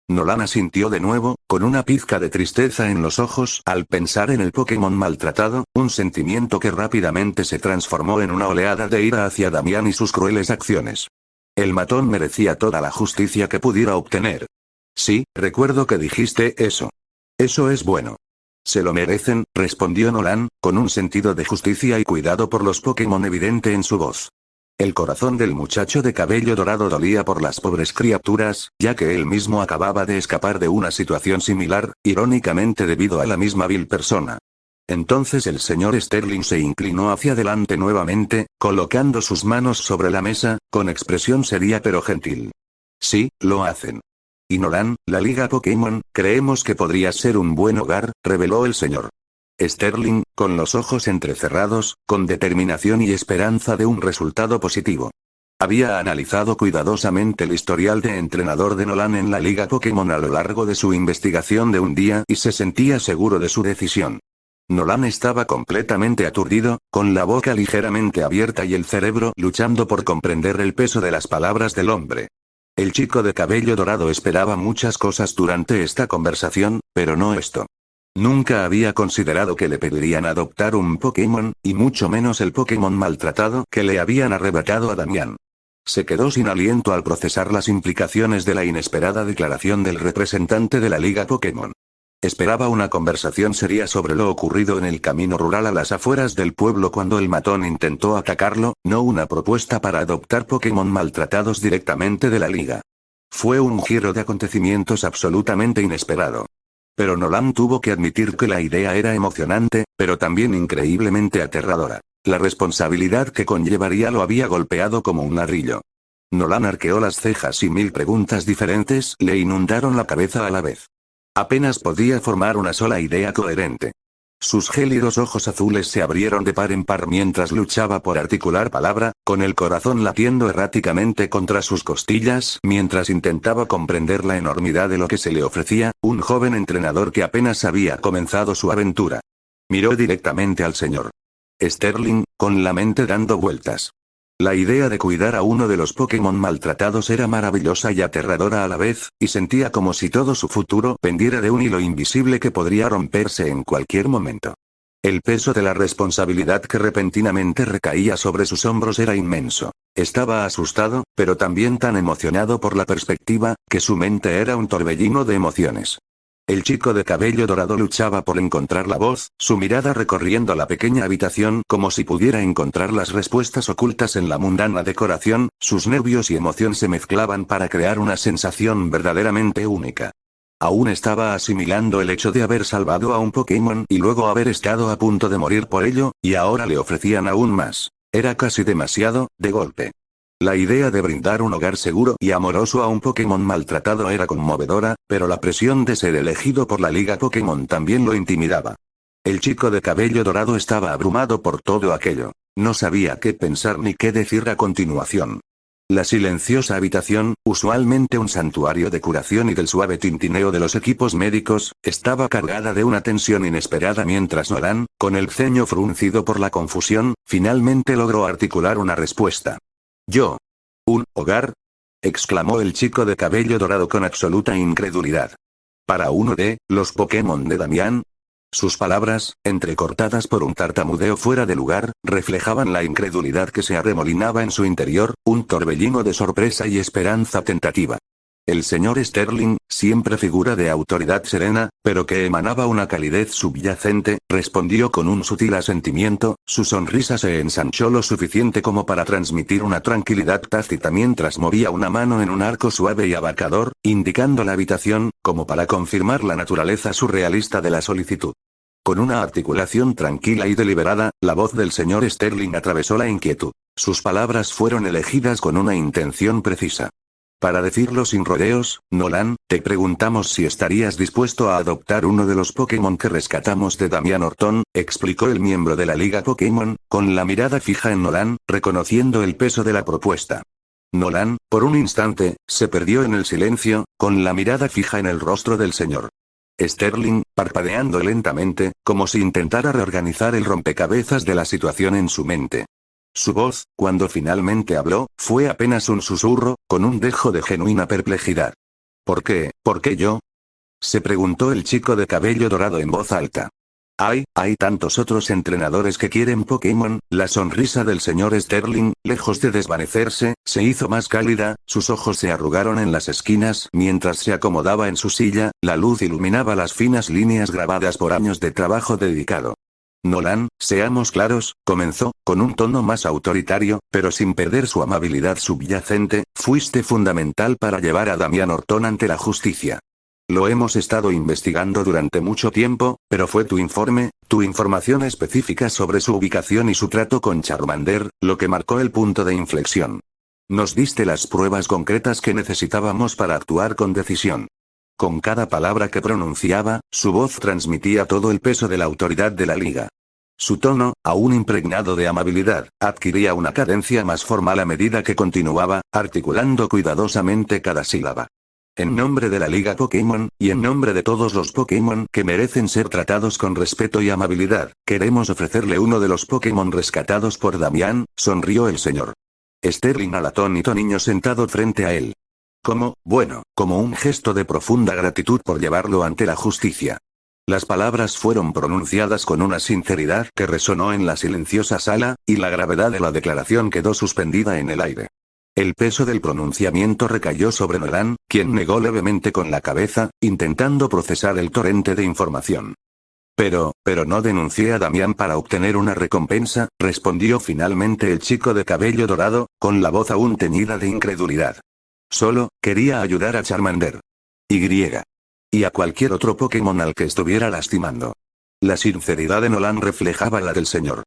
S1: Nolan asintió de nuevo, con una pizca de tristeza en los ojos al pensar en el Pokémon maltratado, un sentimiento que rápidamente se transformó en una oleada de ira hacia Damian y sus crueles acciones. El matón merecía toda la justicia que pudiera obtener. Sí, recuerdo que dijiste eso. Eso es bueno. Se lo merecen, respondió Nolan, con un sentido de justicia y cuidado por los Pokémon evidente en su voz. El corazón del muchacho de cabello dorado dolía por las pobres criaturas, ya que él mismo acababa de escapar de una situación similar, irónicamente debido a la misma vil persona. Entonces el Sr. Sterling se inclinó hacia adelante nuevamente, colocando sus manos sobre la mesa, con expresión seria pero gentil. Sí, lo hacen. Y Nolan, la Liga Pokémon, creemos que podría ser un buen hogar, reveló el Sr. Sterling, con los ojos entrecerrados, con determinación y esperanza de un resultado positivo. Había analizado cuidadosamente el historial de entrenador de Nolan en la Liga Pokémon a lo largo de su investigación de un día y se sentía seguro de su decisión. Nolan estaba completamente aturdido, con la boca ligeramente abierta y el cerebro luchando por comprender el peso de las palabras del hombre. El chico de cabello dorado esperaba muchas cosas durante esta conversación, pero no esto. Nunca había considerado que le pedirían adoptar un Pokémon, y mucho menos el Pokémon maltratado que le habían arrebatado a Damián. Se quedó sin aliento al procesar las implicaciones de la inesperada declaración del representante de la Liga Pokémon. Esperaba una conversación seria sobre lo ocurrido en el camino rural a las afueras del pueblo cuando el matón intentó atacarlo, no una propuesta para adoptar Pokémon maltratados directamente de la Liga. Fue un giro de acontecimientos absolutamente inesperado. Pero Nolan tuvo que admitir que la idea era emocionante, pero también increíblemente aterradora. La responsabilidad que conllevaría lo había golpeado como un ladrillo. Nolan arqueó las cejas y 1000 preguntas diferentes le inundaron la cabeza a la vez. Apenas podía formar una sola idea coherente. Sus gélidos ojos azules se abrieron de par en par mientras luchaba por articular palabra, con el corazón latiendo erráticamente contra sus costillas mientras intentaba comprender la enormidad de lo que se le ofrecía, un joven entrenador que apenas había comenzado su aventura. Miró directamente al señor Sterling, con la mente dando vueltas. La idea de cuidar a uno de los Pokémon maltratados era maravillosa y aterradora a la vez, y sentía como si todo su futuro pendiera de un hilo invisible que podría romperse en cualquier momento. El peso de la responsabilidad que repentinamente recaía sobre sus hombros era inmenso. Estaba asustado, pero también tan emocionado por la perspectiva, que su mente era un torbellino de emociones. El chico de cabello dorado luchaba por encontrar la voz, su mirada recorriendo la pequeña habitación como si pudiera encontrar las respuestas ocultas en la mundana decoración, sus nervios y emoción se mezclaban para crear una sensación verdaderamente única. Aún estaba asimilando el hecho de haber salvado a un Pokémon y luego haber estado a punto de morir por ello, y ahora le ofrecían aún más. Era casi demasiado, de golpe. La idea de brindar un hogar seguro y amoroso a un Pokémon maltratado era conmovedora, pero la presión de ser elegido por la Liga Pokémon también lo intimidaba. El chico de cabello dorado estaba abrumado por todo aquello. No sabía qué pensar ni qué decir a continuación. La silenciosa habitación, usualmente un santuario de curación y del suave tintineo de los equipos médicos, estaba cargada de una tensión inesperada mientras Nolan, con el ceño fruncido por la confusión, finalmente logró articular una respuesta. «¿Yo? ¿Un hogar?», exclamó el chico de cabello dorado con absoluta incredulidad. «¿Para uno de los Pokémon de Damián?». Sus palabras, entrecortadas por un tartamudeo fuera de lugar, reflejaban la incredulidad que se arremolinaba en su interior, un torbellino de sorpresa y esperanza tentativa. El señor Sterling, siempre figura de autoridad serena, pero que emanaba una calidez subyacente, respondió con un sutil asentimiento, su sonrisa se ensanchó lo suficiente como para transmitir una tranquilidad tácita mientras movía una mano en un arco suave y abarcador, indicando la habitación, como para confirmar la naturaleza surrealista de la solicitud. Con una articulación tranquila y deliberada, la voz del señor Sterling atravesó la inquietud. Sus palabras fueron elegidas con una intención precisa. Para decirlo sin rodeos, Nolan, te preguntamos si estarías dispuesto a adoptar uno de los Pokémon que rescatamos de Damián Orton, explicó el miembro de la Liga Pokémon, con la mirada fija en Nolan, reconociendo el peso de la propuesta. Nolan, por un instante, se perdió en el silencio, con la mirada fija en el rostro del señor Sterling, parpadeando lentamente, como si intentara reorganizar el rompecabezas de la situación en su mente. Su voz, cuando finalmente habló, fue apenas un susurro, con un dejo de genuina perplejidad. ¿Por qué? ¿Por qué yo?, se preguntó el chico de cabello dorado en voz alta. Hay tantos otros entrenadores que quieren Pokémon. La sonrisa del señor Sterling, lejos de desvanecerse, se hizo más cálida, sus ojos se arrugaron en las esquinas mientras se acomodaba en su silla, la luz iluminaba las finas líneas grabadas por años de trabajo dedicado. Nolan, seamos claros, comenzó, con un tono más autoritario, pero sin perder su amabilidad subyacente, fuiste fundamental para llevar a Damián Orton ante la justicia. Lo hemos estado investigando durante mucho tiempo, pero fue tu informe, tu información específica sobre su ubicación y su trato con Charmander, lo que marcó el punto de inflexión. Nos diste las pruebas concretas que necesitábamos para actuar con decisión. Con cada palabra que pronunciaba, su voz transmitía todo el peso de la autoridad de la Liga. Su tono, aún impregnado de amabilidad, adquiría una cadencia más formal a medida que continuaba, articulando cuidadosamente cada sílaba. En nombre de la Liga Pokémon, y en nombre de todos los Pokémon que merecen ser tratados con respeto y amabilidad, queremos ofrecerle uno de los Pokémon rescatados por Damián, sonrió el señor Sterling al atónito niño sentado frente a él. Como un gesto de profunda gratitud por llevarlo ante la justicia. Las palabras fueron pronunciadas con una sinceridad que resonó en la silenciosa sala, y la gravedad de la declaración quedó suspendida en el aire. El peso del pronunciamiento recayó sobre Nolan, quien negó levemente con la cabeza, intentando procesar el torrente de información. Pero no denuncié a Damián para obtener una recompensa, respondió finalmente el chico de cabello dorado, con la voz aún teñida de incredulidad. Solo, quería ayudar a Charmander. Y a cualquier otro Pokémon al que estuviera lastimando. La sinceridad de Nolan reflejaba la del señor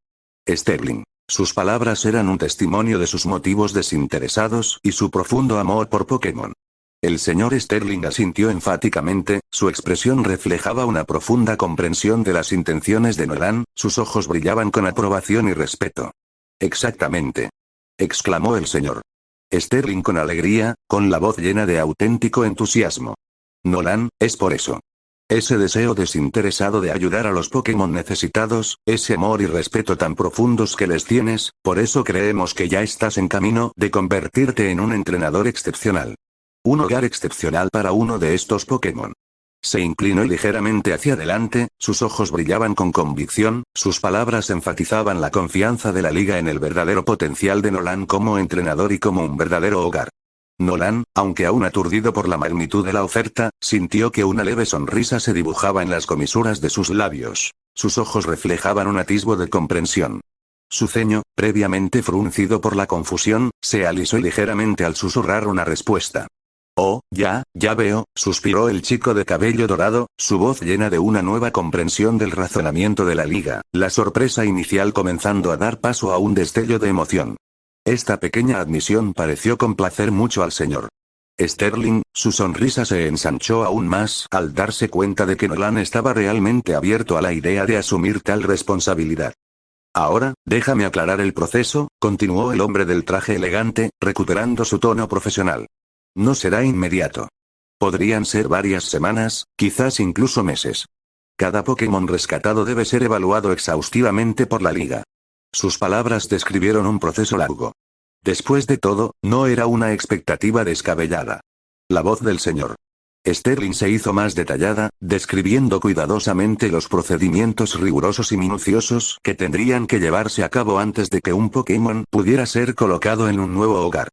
S1: Sterling. Sus palabras eran un testimonio de sus motivos desinteresados y su profundo amor por Pokémon. El señor Sterling asintió enfáticamente, su expresión reflejaba una profunda comprensión de las intenciones de Nolan, sus ojos brillaban con aprobación y respeto. Exactamente. Exclamó el señor Sterling con alegría, con la voz llena de auténtico entusiasmo. Nolan, es por eso. Ese deseo desinteresado de ayudar a los Pokémon necesitados, ese amor y respeto tan profundos que les tienes, por eso creemos que ya estás en camino de convertirte en un entrenador excepcional. Un hogar excepcional para uno de estos Pokémon. Se inclinó ligeramente hacia adelante, sus ojos brillaban con convicción, sus palabras enfatizaban la confianza de la liga en el verdadero potencial de Nolan como entrenador y como un verdadero hogar. Nolan, aunque aún aturdido por la magnitud de la oferta, sintió que una leve sonrisa se dibujaba en las comisuras de sus labios. Sus ojos reflejaban un atisbo de comprensión. Su ceño, previamente fruncido por la confusión, se alisó ligeramente al susurrar una respuesta. Oh, ya veo, suspiró el chico de cabello dorado, su voz llena de una nueva comprensión del razonamiento de la liga, la sorpresa inicial comenzando a dar paso a un destello de emoción. Esta pequeña admisión pareció complacer mucho al señor Sterling, su sonrisa se ensanchó aún más al darse cuenta de que Nolan estaba realmente abierto a la idea de asumir tal responsabilidad. Ahora, déjame aclarar el proceso, continuó el hombre del traje elegante, recuperando su tono profesional. No será inmediato. Podrían ser varias semanas, quizás incluso meses. Cada Pokémon rescatado debe ser evaluado exhaustivamente por la liga. Sus palabras describieron un proceso largo. Después de todo, no era una expectativa descabellada. La voz del señor Sterling se hizo más detallada, describiendo cuidadosamente los procedimientos rigurosos y minuciosos que tendrían que llevarse a cabo antes de que un Pokémon pudiera ser colocado en un nuevo hogar.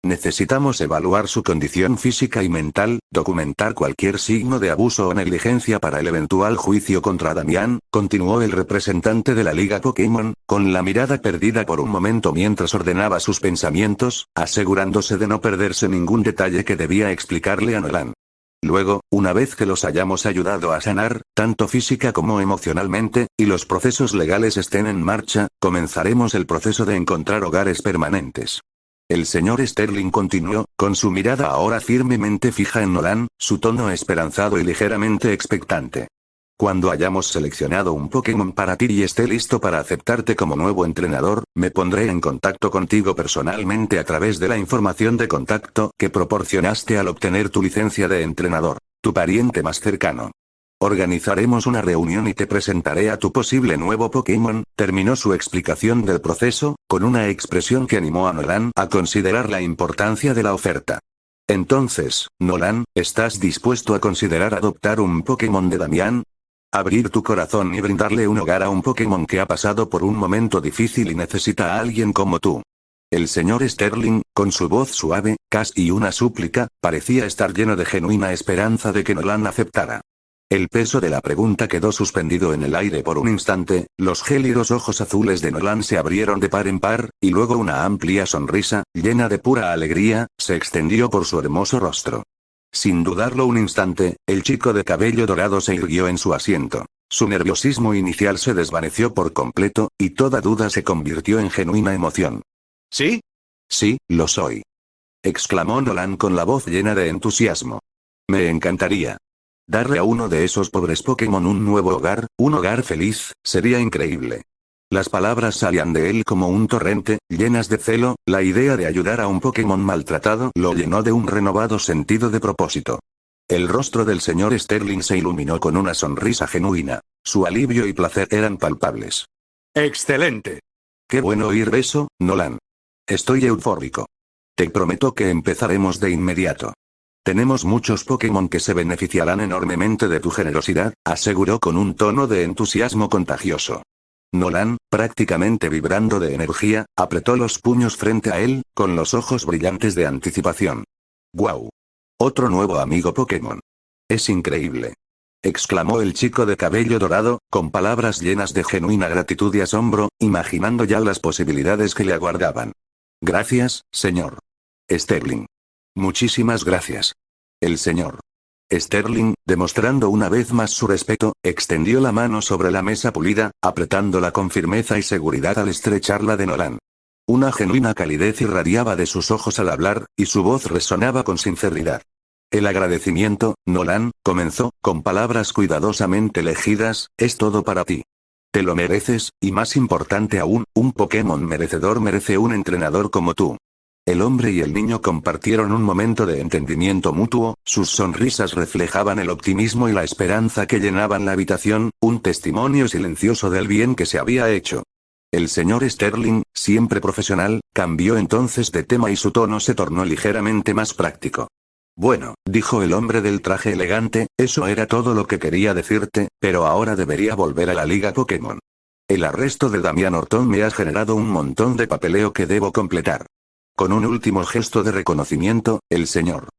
S1: Necesitamos evaluar su condición física y mental, documentar cualquier signo de abuso o negligencia para el eventual juicio contra Damián, continuó el representante de la Liga Pokémon, con la mirada perdida por un momento mientras ordenaba sus pensamientos, asegurándose de no perderse ningún detalle que debía explicarle a Nolan. Luego, una vez que los hayamos ayudado a sanar, tanto física como emocionalmente, y los procesos legales estén en marcha, comenzaremos el proceso de encontrar hogares permanentes. El señor Sterling continuó, con su mirada ahora firmemente fija en Nolan, su tono esperanzado y ligeramente expectante. Cuando hayamos seleccionado un Pokémon para ti y esté listo para aceptarte como nuevo entrenador, me pondré en contacto contigo personalmente a través de la información de contacto que proporcionaste al obtener tu licencia de entrenador, tu pariente más cercano. Organizaremos una reunión y te presentaré a tu posible nuevo Pokémon, terminó su explicación del proceso, con una expresión que animó a Nolan a considerar la importancia de la oferta. Entonces, Nolan, ¿estás dispuesto a considerar adoptar un Pokémon de Damián? Abrir tu corazón y brindarle un hogar a un Pokémon que ha pasado por un momento difícil y necesita a alguien como tú. El señor Sterling, con su voz suave, casi una súplica, parecía estar lleno de genuina esperanza de que Nolan aceptara. El peso de la pregunta quedó suspendido en el aire por un instante, los gélidos ojos azules de Nolan se abrieron de par en par, y luego una amplia sonrisa, llena de pura alegría, se extendió por su hermoso rostro. Sin dudarlo un instante, el chico de cabello dorado se irguió en su asiento. Su nerviosismo inicial se desvaneció por completo, y toda duda se convirtió en genuina emoción. ¿Sí? Sí, lo soy. Exclamó Nolan con la voz llena de entusiasmo. Me encantaría. Darle a uno de esos pobres Pokémon un nuevo hogar, un hogar feliz, sería increíble. Las palabras salían de él como un torrente, llenas de celo. La idea de ayudar a un Pokémon maltratado lo llenó de un renovado sentido de propósito. El rostro del señor Sterling se iluminó con una sonrisa genuina. Su alivio y placer eran palpables.
S2: ¡Excelente!
S1: Qué bueno oír eso, Nolan. Estoy eufórico. Te prometo que empezaremos de inmediato. Tenemos muchos Pokémon que se beneficiarán enormemente de tu generosidad, aseguró con un tono de entusiasmo contagioso. Nolan, prácticamente vibrando de energía, apretó los puños frente a él, con los ojos brillantes de anticipación. ¡Guau! Otro nuevo amigo Pokémon. Es increíble. Exclamó el chico de cabello dorado, con palabras llenas de genuina gratitud y asombro, imaginando ya las posibilidades que le aguardaban. Gracias, señor Sterling. Muchísimas gracias. El señor Sterling, demostrando una vez más su respeto, extendió la mano sobre la mesa pulida, apretándola con firmeza y seguridad al estrecharla de Nolan. Una genuina calidez irradiaba de sus ojos al hablar, y su voz resonaba con sinceridad. El agradecimiento, Nolan, comenzó, con palabras cuidadosamente elegidas, es todo para ti. Te lo mereces, y más importante aún, un Pokémon merecedor merece un entrenador como tú. El hombre y el niño compartieron un momento de entendimiento mutuo, sus sonrisas reflejaban el optimismo y la esperanza que llenaban la habitación, un testimonio silencioso del bien que se había hecho. El señor Sterling, siempre profesional, cambió entonces de tema y su tono se tornó ligeramente más práctico. Bueno, dijo el hombre del traje elegante, eso era todo lo que quería decirte, pero ahora debería volver a la Liga Pokémon. El arresto de Damian Orton me ha generado un montón de papeleo que debo completar. Con un último gesto de reconocimiento, el señor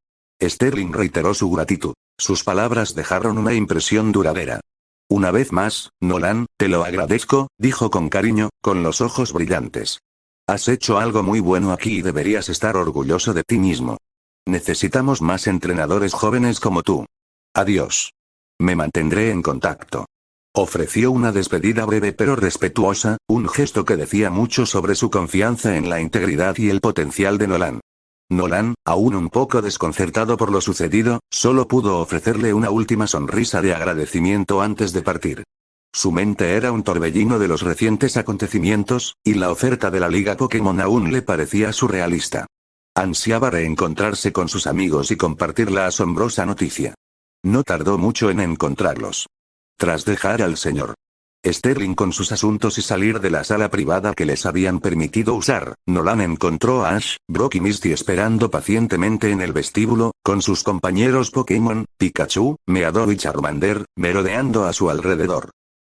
S1: Sterling reiteró su gratitud. Sus palabras dejaron una impresión duradera. Una vez más, Nolan, te lo agradezco, dijo con cariño, con los ojos brillantes. Has hecho algo muy bueno aquí y deberías estar orgulloso de ti mismo. Necesitamos más entrenadores jóvenes como tú. Adiós. Me mantendré en contacto. Ofreció una despedida breve pero respetuosa, un gesto que decía mucho sobre su confianza en la integridad y el potencial de Nolan. Nolan, aún un poco desconcertado por lo sucedido, solo pudo ofrecerle una última sonrisa de agradecimiento antes de partir. Su mente era un torbellino de los recientes acontecimientos, y la oferta de la Liga Pokémon aún le parecía surrealista. Ansiaba reencontrarse con sus amigos y compartir la asombrosa noticia. No tardó mucho en encontrarlos. Tras dejar al señor Sterling con sus asuntos y salir de la sala privada que les habían permitido usar, Nolan encontró a Ash, Brock y Misty esperando pacientemente en el vestíbulo, con sus compañeros Pokémon, Pikachu, Meowth y Charmander, merodeando a su alrededor.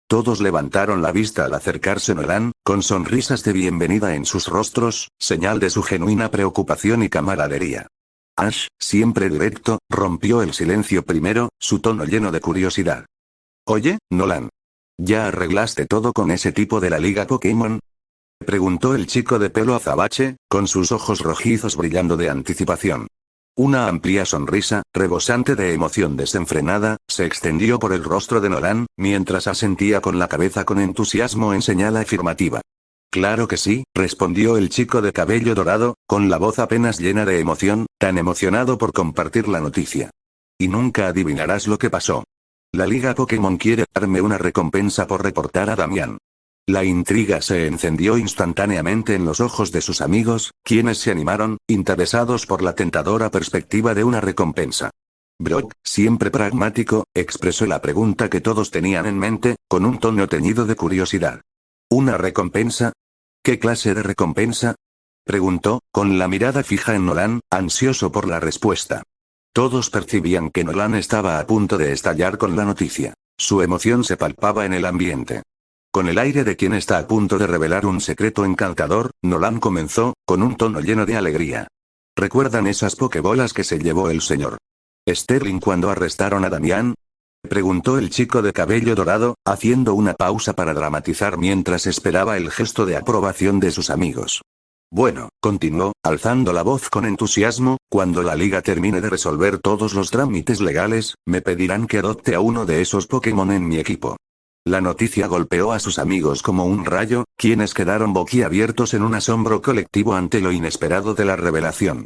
S1: Todos levantaron la vista al acercarse Nolan, con sonrisas de bienvenida en sus rostros, señal de su genuina preocupación y camaradería. Ash, siempre directo, rompió el silencio primero, su tono lleno de curiosidad. Oye, Nolan. ¿Ya arreglaste todo con ese tipo de la Liga Pokémon? Preguntó el chico de pelo azabache, con sus ojos rojizos brillando de anticipación. Una amplia sonrisa, rebosante de emoción desenfrenada, se extendió por el rostro de Nolan, mientras asentía con la cabeza con entusiasmo en señal afirmativa. Claro que sí, respondió el chico de cabello dorado, con la voz apenas llena de emoción, tan emocionado por compartir la noticia. Y nunca adivinarás lo que pasó. La Liga Pokémon quiere darme una recompensa por reportar a Damian. La intriga se encendió instantáneamente en los ojos de sus amigos, quienes se animaron, interesados por la tentadora perspectiva de una recompensa. Brock, siempre pragmático, expresó la pregunta que todos tenían en mente, con un tono teñido de curiosidad. ¿Una recompensa? ¿Qué clase de recompensa? Preguntó, con la mirada fija en Nolan, ansioso por la respuesta. Todos percibían que Nolan estaba a punto de estallar con la noticia. Su emoción se palpaba en el ambiente. Con el aire de quien está a punto de revelar un secreto encantador, Nolan comenzó, con un tono lleno de alegría. ¿Recuerdan esas pokebolas que se llevó el señor Sterling cuando arrestaron a Damian? Preguntó el chico de cabello dorado, haciendo una pausa para dramatizar mientras esperaba el gesto de aprobación de sus amigos. Bueno, continuó, alzando la voz con entusiasmo, cuando la liga termine de resolver todos los trámites legales, me pedirán que adopte a uno de esos Pokémon en mi equipo. La noticia golpeó a sus amigos como un rayo, quienes quedaron boquiabiertos en un asombro colectivo ante lo inesperado de la revelación.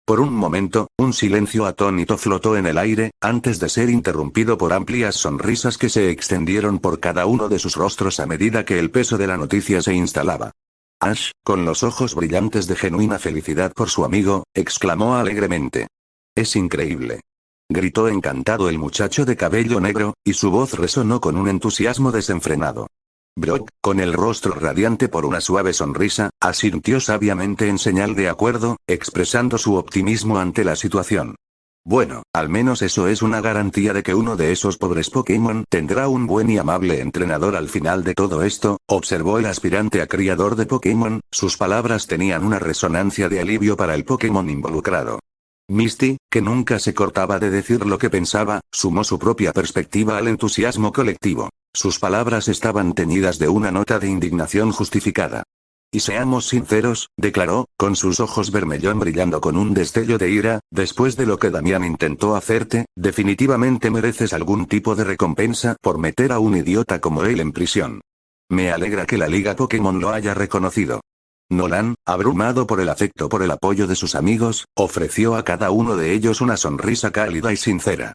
S1: Por un momento, un silencio atónito flotó en el aire, antes de ser interrumpido por amplias sonrisas que se extendieron por cada uno de sus rostros a medida que el peso de la noticia se instalaba. Ash, con los ojos brillantes de genuina felicidad por su amigo, exclamó alegremente. «Es increíble», gritó encantado el muchacho de cabello negro, y su voz resonó con un entusiasmo desenfrenado. Brock, con el rostro radiante por una suave sonrisa, asintió sabiamente en señal de acuerdo, expresando su optimismo ante la situación. Bueno, al menos eso es una garantía de que uno de esos pobres Pokémon tendrá un buen y amable entrenador al final de todo esto, observó el aspirante a criador de Pokémon, sus palabras tenían una resonancia de alivio para el Pokémon involucrado. Misty, que nunca se cortaba de decir lo que pensaba, sumó su propia perspectiva al entusiasmo colectivo. Sus palabras estaban teñidas de una nota de indignación justificada. Y seamos sinceros, declaró, con sus ojos vermellón brillando con un destello de ira, después de lo que Damián intentó hacerte, definitivamente mereces algún tipo de recompensa por meter a un idiota como él en prisión. Me alegra que la Liga Pokémon lo haya reconocido. Nolan, abrumado por el afecto por el apoyo de sus amigos, ofreció a cada uno de ellos una sonrisa cálida y sincera.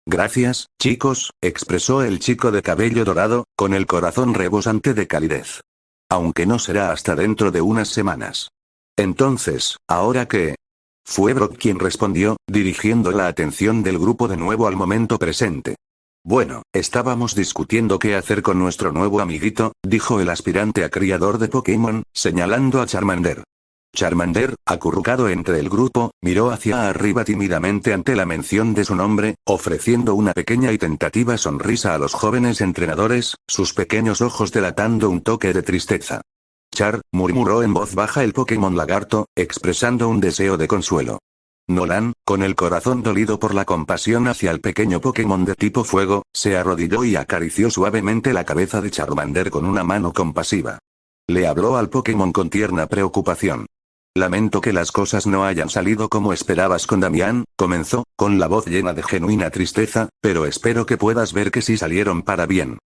S1: Gracias, chicos, expresó el chico de cabello dorado, con el corazón rebosante de calidez. Aunque no será hasta dentro de unas semanas. Entonces, ¿ahora qué? Fue Brock quien respondió, dirigiendo la atención del grupo de nuevo al momento presente. Bueno, estábamos discutiendo qué hacer con nuestro nuevo amiguito, dijo el aspirante a criador de Pokémon, señalando a Charmander. Charmander, acurrucado entre el grupo, miró hacia arriba tímidamente ante la mención de su nombre, ofreciendo una pequeña y tentativa sonrisa a los jóvenes entrenadores, sus pequeños ojos delatando un toque de tristeza. Char, murmuró en voz baja el Pokémon lagarto, expresando un deseo de consuelo. Nolan, con el corazón dolido por la compasión hacia el pequeño Pokémon de tipo fuego, se arrodilló y acarició suavemente la cabeza de Charmander con una mano compasiva. Le habló al Pokémon con tierna preocupación. Lamento que las cosas no hayan salido como esperabas con Damián, comenzó, con la voz llena de genuina tristeza, pero espero que puedas ver que sí salieron para bien.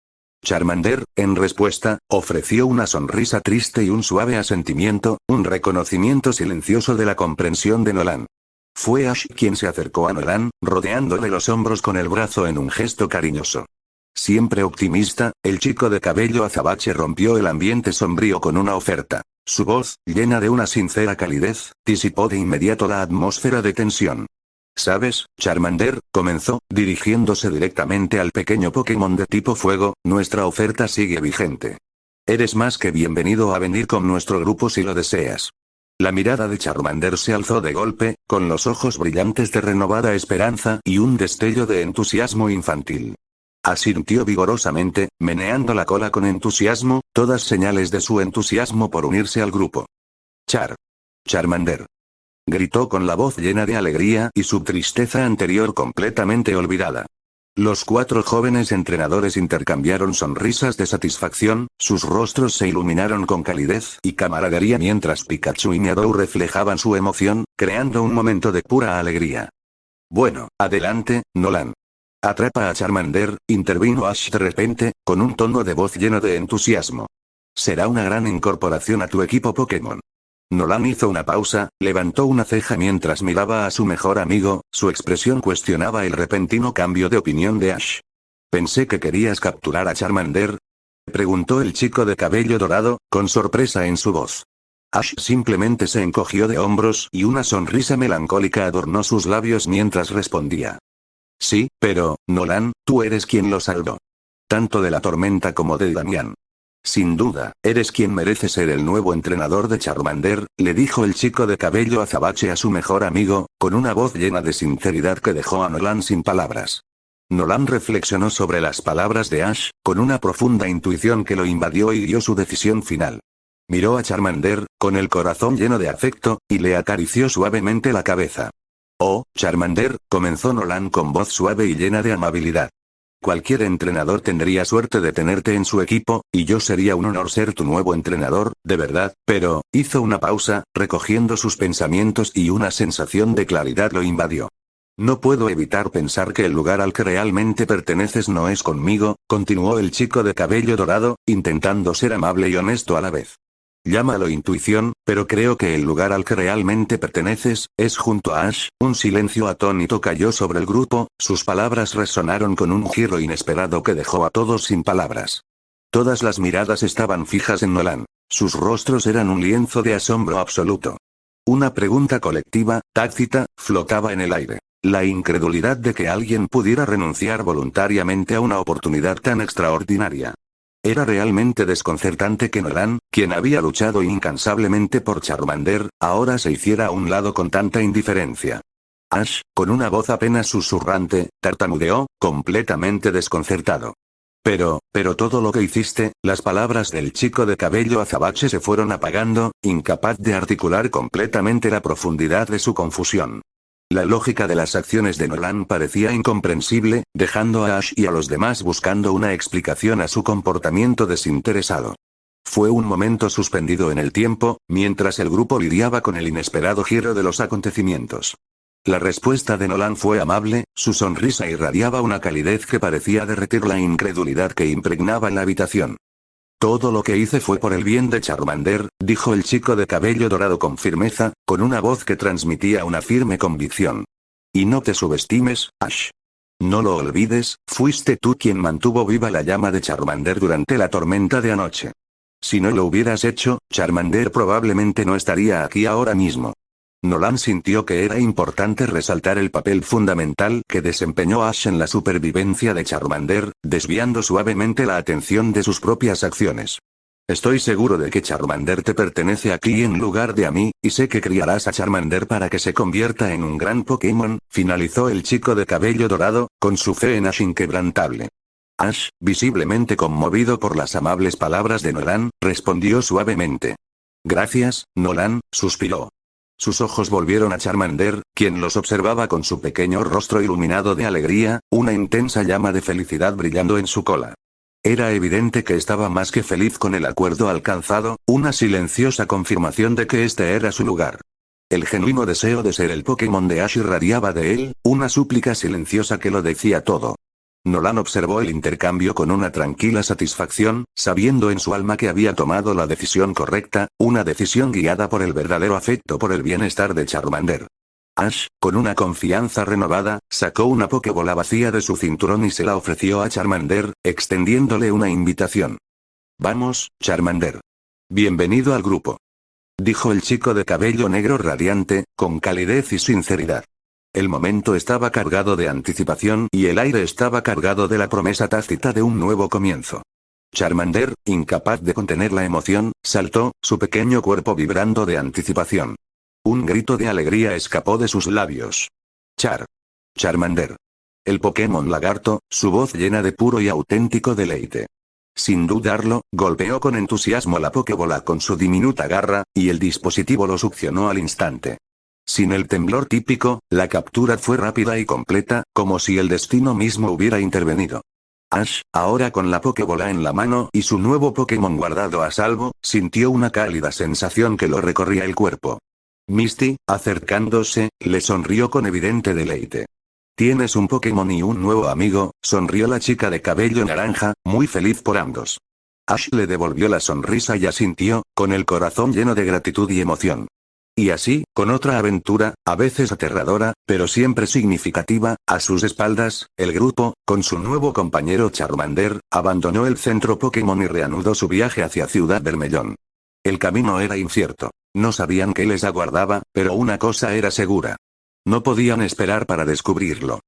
S1: Charmander, en respuesta, ofreció una sonrisa triste y un suave asentimiento, un reconocimiento silencioso de la comprensión de Nolan. Fue Ash quien se acercó a Nolan, rodeándole los hombros con el brazo en un gesto cariñoso. Siempre optimista, el chico de cabello azabache rompió el ambiente sombrío con una oferta. Su voz, llena de una sincera calidez, disipó de inmediato la atmósfera de tensión. ¿Sabes, Charmander?, comenzó, dirigiéndose directamente al pequeño Pokémon de tipo fuego, nuestra oferta sigue vigente. Eres más que bienvenido a venir con nuestro grupo si lo deseas. La mirada de Charmander se alzó de golpe, con los ojos brillantes de renovada esperanza y un destello de entusiasmo infantil. Asintió vigorosamente, meneando la cola con entusiasmo, todas señales de su entusiasmo por unirse al grupo. Charmander. Gritó con la voz llena de alegría y su tristeza anterior completamente olvidada. Los 4 jóvenes entrenadores intercambiaron sonrisas de satisfacción, sus rostros se iluminaron con calidez y camaradería mientras Pikachu y Meowth reflejaban su emoción, creando un momento de pura alegría. Bueno, adelante, Nolan. Atrapa a Charmander, intervino Ash de repente, con un tono de voz lleno de entusiasmo. Será una gran incorporación a tu equipo Pokémon. Nolan hizo una pausa, levantó una ceja mientras miraba a su mejor amigo, su expresión cuestionaba el repentino cambio de opinión de Ash. Pensé que querías capturar a Charmander, preguntó el chico de cabello dorado, con sorpresa en su voz. Ash simplemente se encogió de hombros y una sonrisa melancólica adornó sus labios mientras respondía. Sí, pero, Nolan, tú eres quien lo salvó. Tanto de la tormenta como de Damián. Sin duda, eres quien merece ser el nuevo entrenador de Charmander, le dijo el chico de cabello azabache a su mejor amigo, con una voz llena de sinceridad que dejó a Nolan sin palabras. Nolan reflexionó sobre las palabras de Ash, con una profunda intuición que lo invadió y dio su decisión final. Miró a Charmander, con el corazón lleno de afecto, y le acarició suavemente la cabeza. Oh, Charmander, comenzó Nolan con voz suave y llena de amabilidad. Cualquier entrenador tendría suerte de tenerte en su equipo, y yo sería un honor ser tu nuevo entrenador, de verdad, pero, hizo una pausa, recogiendo sus pensamientos y una sensación de claridad lo invadió. No puedo evitar pensar que el lugar al que realmente perteneces no es conmigo, continuó el chico de cabello dorado, intentando ser amable y honesto a la vez. llámalo intuición, pero creo que el lugar al que realmente perteneces, es junto a Ash. Un silencio atónito cayó sobre el grupo, sus palabras resonaron con un giro inesperado que dejó a todos sin palabras. Todas las miradas estaban fijas en Nolan. Sus rostros eran un lienzo de asombro absoluto. Una pregunta colectiva, tácita, flotaba en el aire. La incredulidad de que alguien pudiera renunciar voluntariamente a una oportunidad tan extraordinaria. Era realmente desconcertante que Nolan, quien había luchado incansablemente por Charmander, ahora se hiciera a un lado con tanta indiferencia. Ash, con una voz apenas susurrante, tartamudeó, completamente desconcertado. Pero todo lo que hiciste, las palabras del chico de cabello azabache se fueron apagando, incapaz de articular completamente la profundidad de su confusión. La lógica de las acciones de Nolan parecía incomprensible, dejando a Ash y a los demás buscando una explicación a su comportamiento desinteresado. Fue un momento suspendido en el tiempo, mientras el grupo lidiaba con el inesperado giro de los acontecimientos. La respuesta de Nolan fue amable, su sonrisa irradiaba una calidez que parecía derretir la incredulidad que impregnaba la habitación. Todo lo que hice fue por el bien de Charmander, dijo el chico de cabello dorado con firmeza, con una voz que transmitía una firme convicción. Y no te subestimes, Ash. No lo olvides, fuiste tú quien mantuvo viva la llama de Charmander durante la tormenta de anoche. Si no lo hubieras hecho, Charmander probablemente no estaría aquí ahora mismo. Nolan sintió que era importante resaltar el papel fundamental que desempeñó Ash en la supervivencia de Charmander, desviando suavemente la atención de sus propias acciones. Estoy seguro de que Charmander te pertenece aquí en lugar de a mí, y sé que criarás a Charmander para que se convierta en un gran Pokémon, finalizó el chico de cabello dorado, con su fe en Ash inquebrantable. Ash, visiblemente conmovido por las amables palabras de Nolan, respondió suavemente. Gracias, Nolan, suspiró. Sus ojos volvieron a Charmander, quien los observaba con su pequeño rostro iluminado de alegría, una intensa llama de felicidad brillando en su cola. Era evidente que estaba más que feliz con el acuerdo alcanzado, una silenciosa confirmación de que este era su lugar. El genuino deseo de ser el Pokémon de Ash irradiaba de él, una súplica silenciosa que lo decía todo. Nolan observó el intercambio con una tranquila satisfacción, sabiendo en su alma que había tomado la decisión correcta, una decisión guiada por el verdadero afecto por el bienestar de Charmander. Ash, con una confianza renovada, sacó una Pokébola vacía de su cinturón y se la ofreció a Charmander, extendiéndole una invitación. Vamos, Charmander. Bienvenido al grupo. Dijo el chico de cabello negro radiante, con calidez y sinceridad. El momento estaba cargado de anticipación y el aire estaba cargado de la promesa tácita de un nuevo comienzo. Charmander, incapaz de contener la emoción, saltó, su pequeño cuerpo vibrando de anticipación. Un grito de alegría escapó de sus labios. Charmander. El Pokémon lagarto, su voz llena de puro y auténtico deleite. Sin dudarlo, golpeó con entusiasmo la Pokébola con su diminuta garra, y el dispositivo lo succionó al instante. Sin el temblor típico, la captura fue rápida y completa, como si el destino mismo hubiera intervenido. Ash, ahora con la Pokébola en la mano y su nuevo Pokémon guardado a salvo, sintió una cálida sensación que lo recorría el cuerpo. Misty, acercándose, le sonrió con evidente deleite. Tienes un Pokémon y un nuevo amigo, sonrió la chica de cabello naranja, muy feliz por ambos. Ash le devolvió la sonrisa y asintió, con el corazón lleno de gratitud y emoción. Y así, con otra aventura, a veces aterradora, pero siempre significativa, a sus espaldas, el grupo, con su nuevo compañero Charmander, abandonó el centro Pokémon y reanudó su viaje hacia Ciudad Vermellón. El camino era incierto. No sabían qué les aguardaba, pero una cosa era segura. No podían esperar para descubrirlo.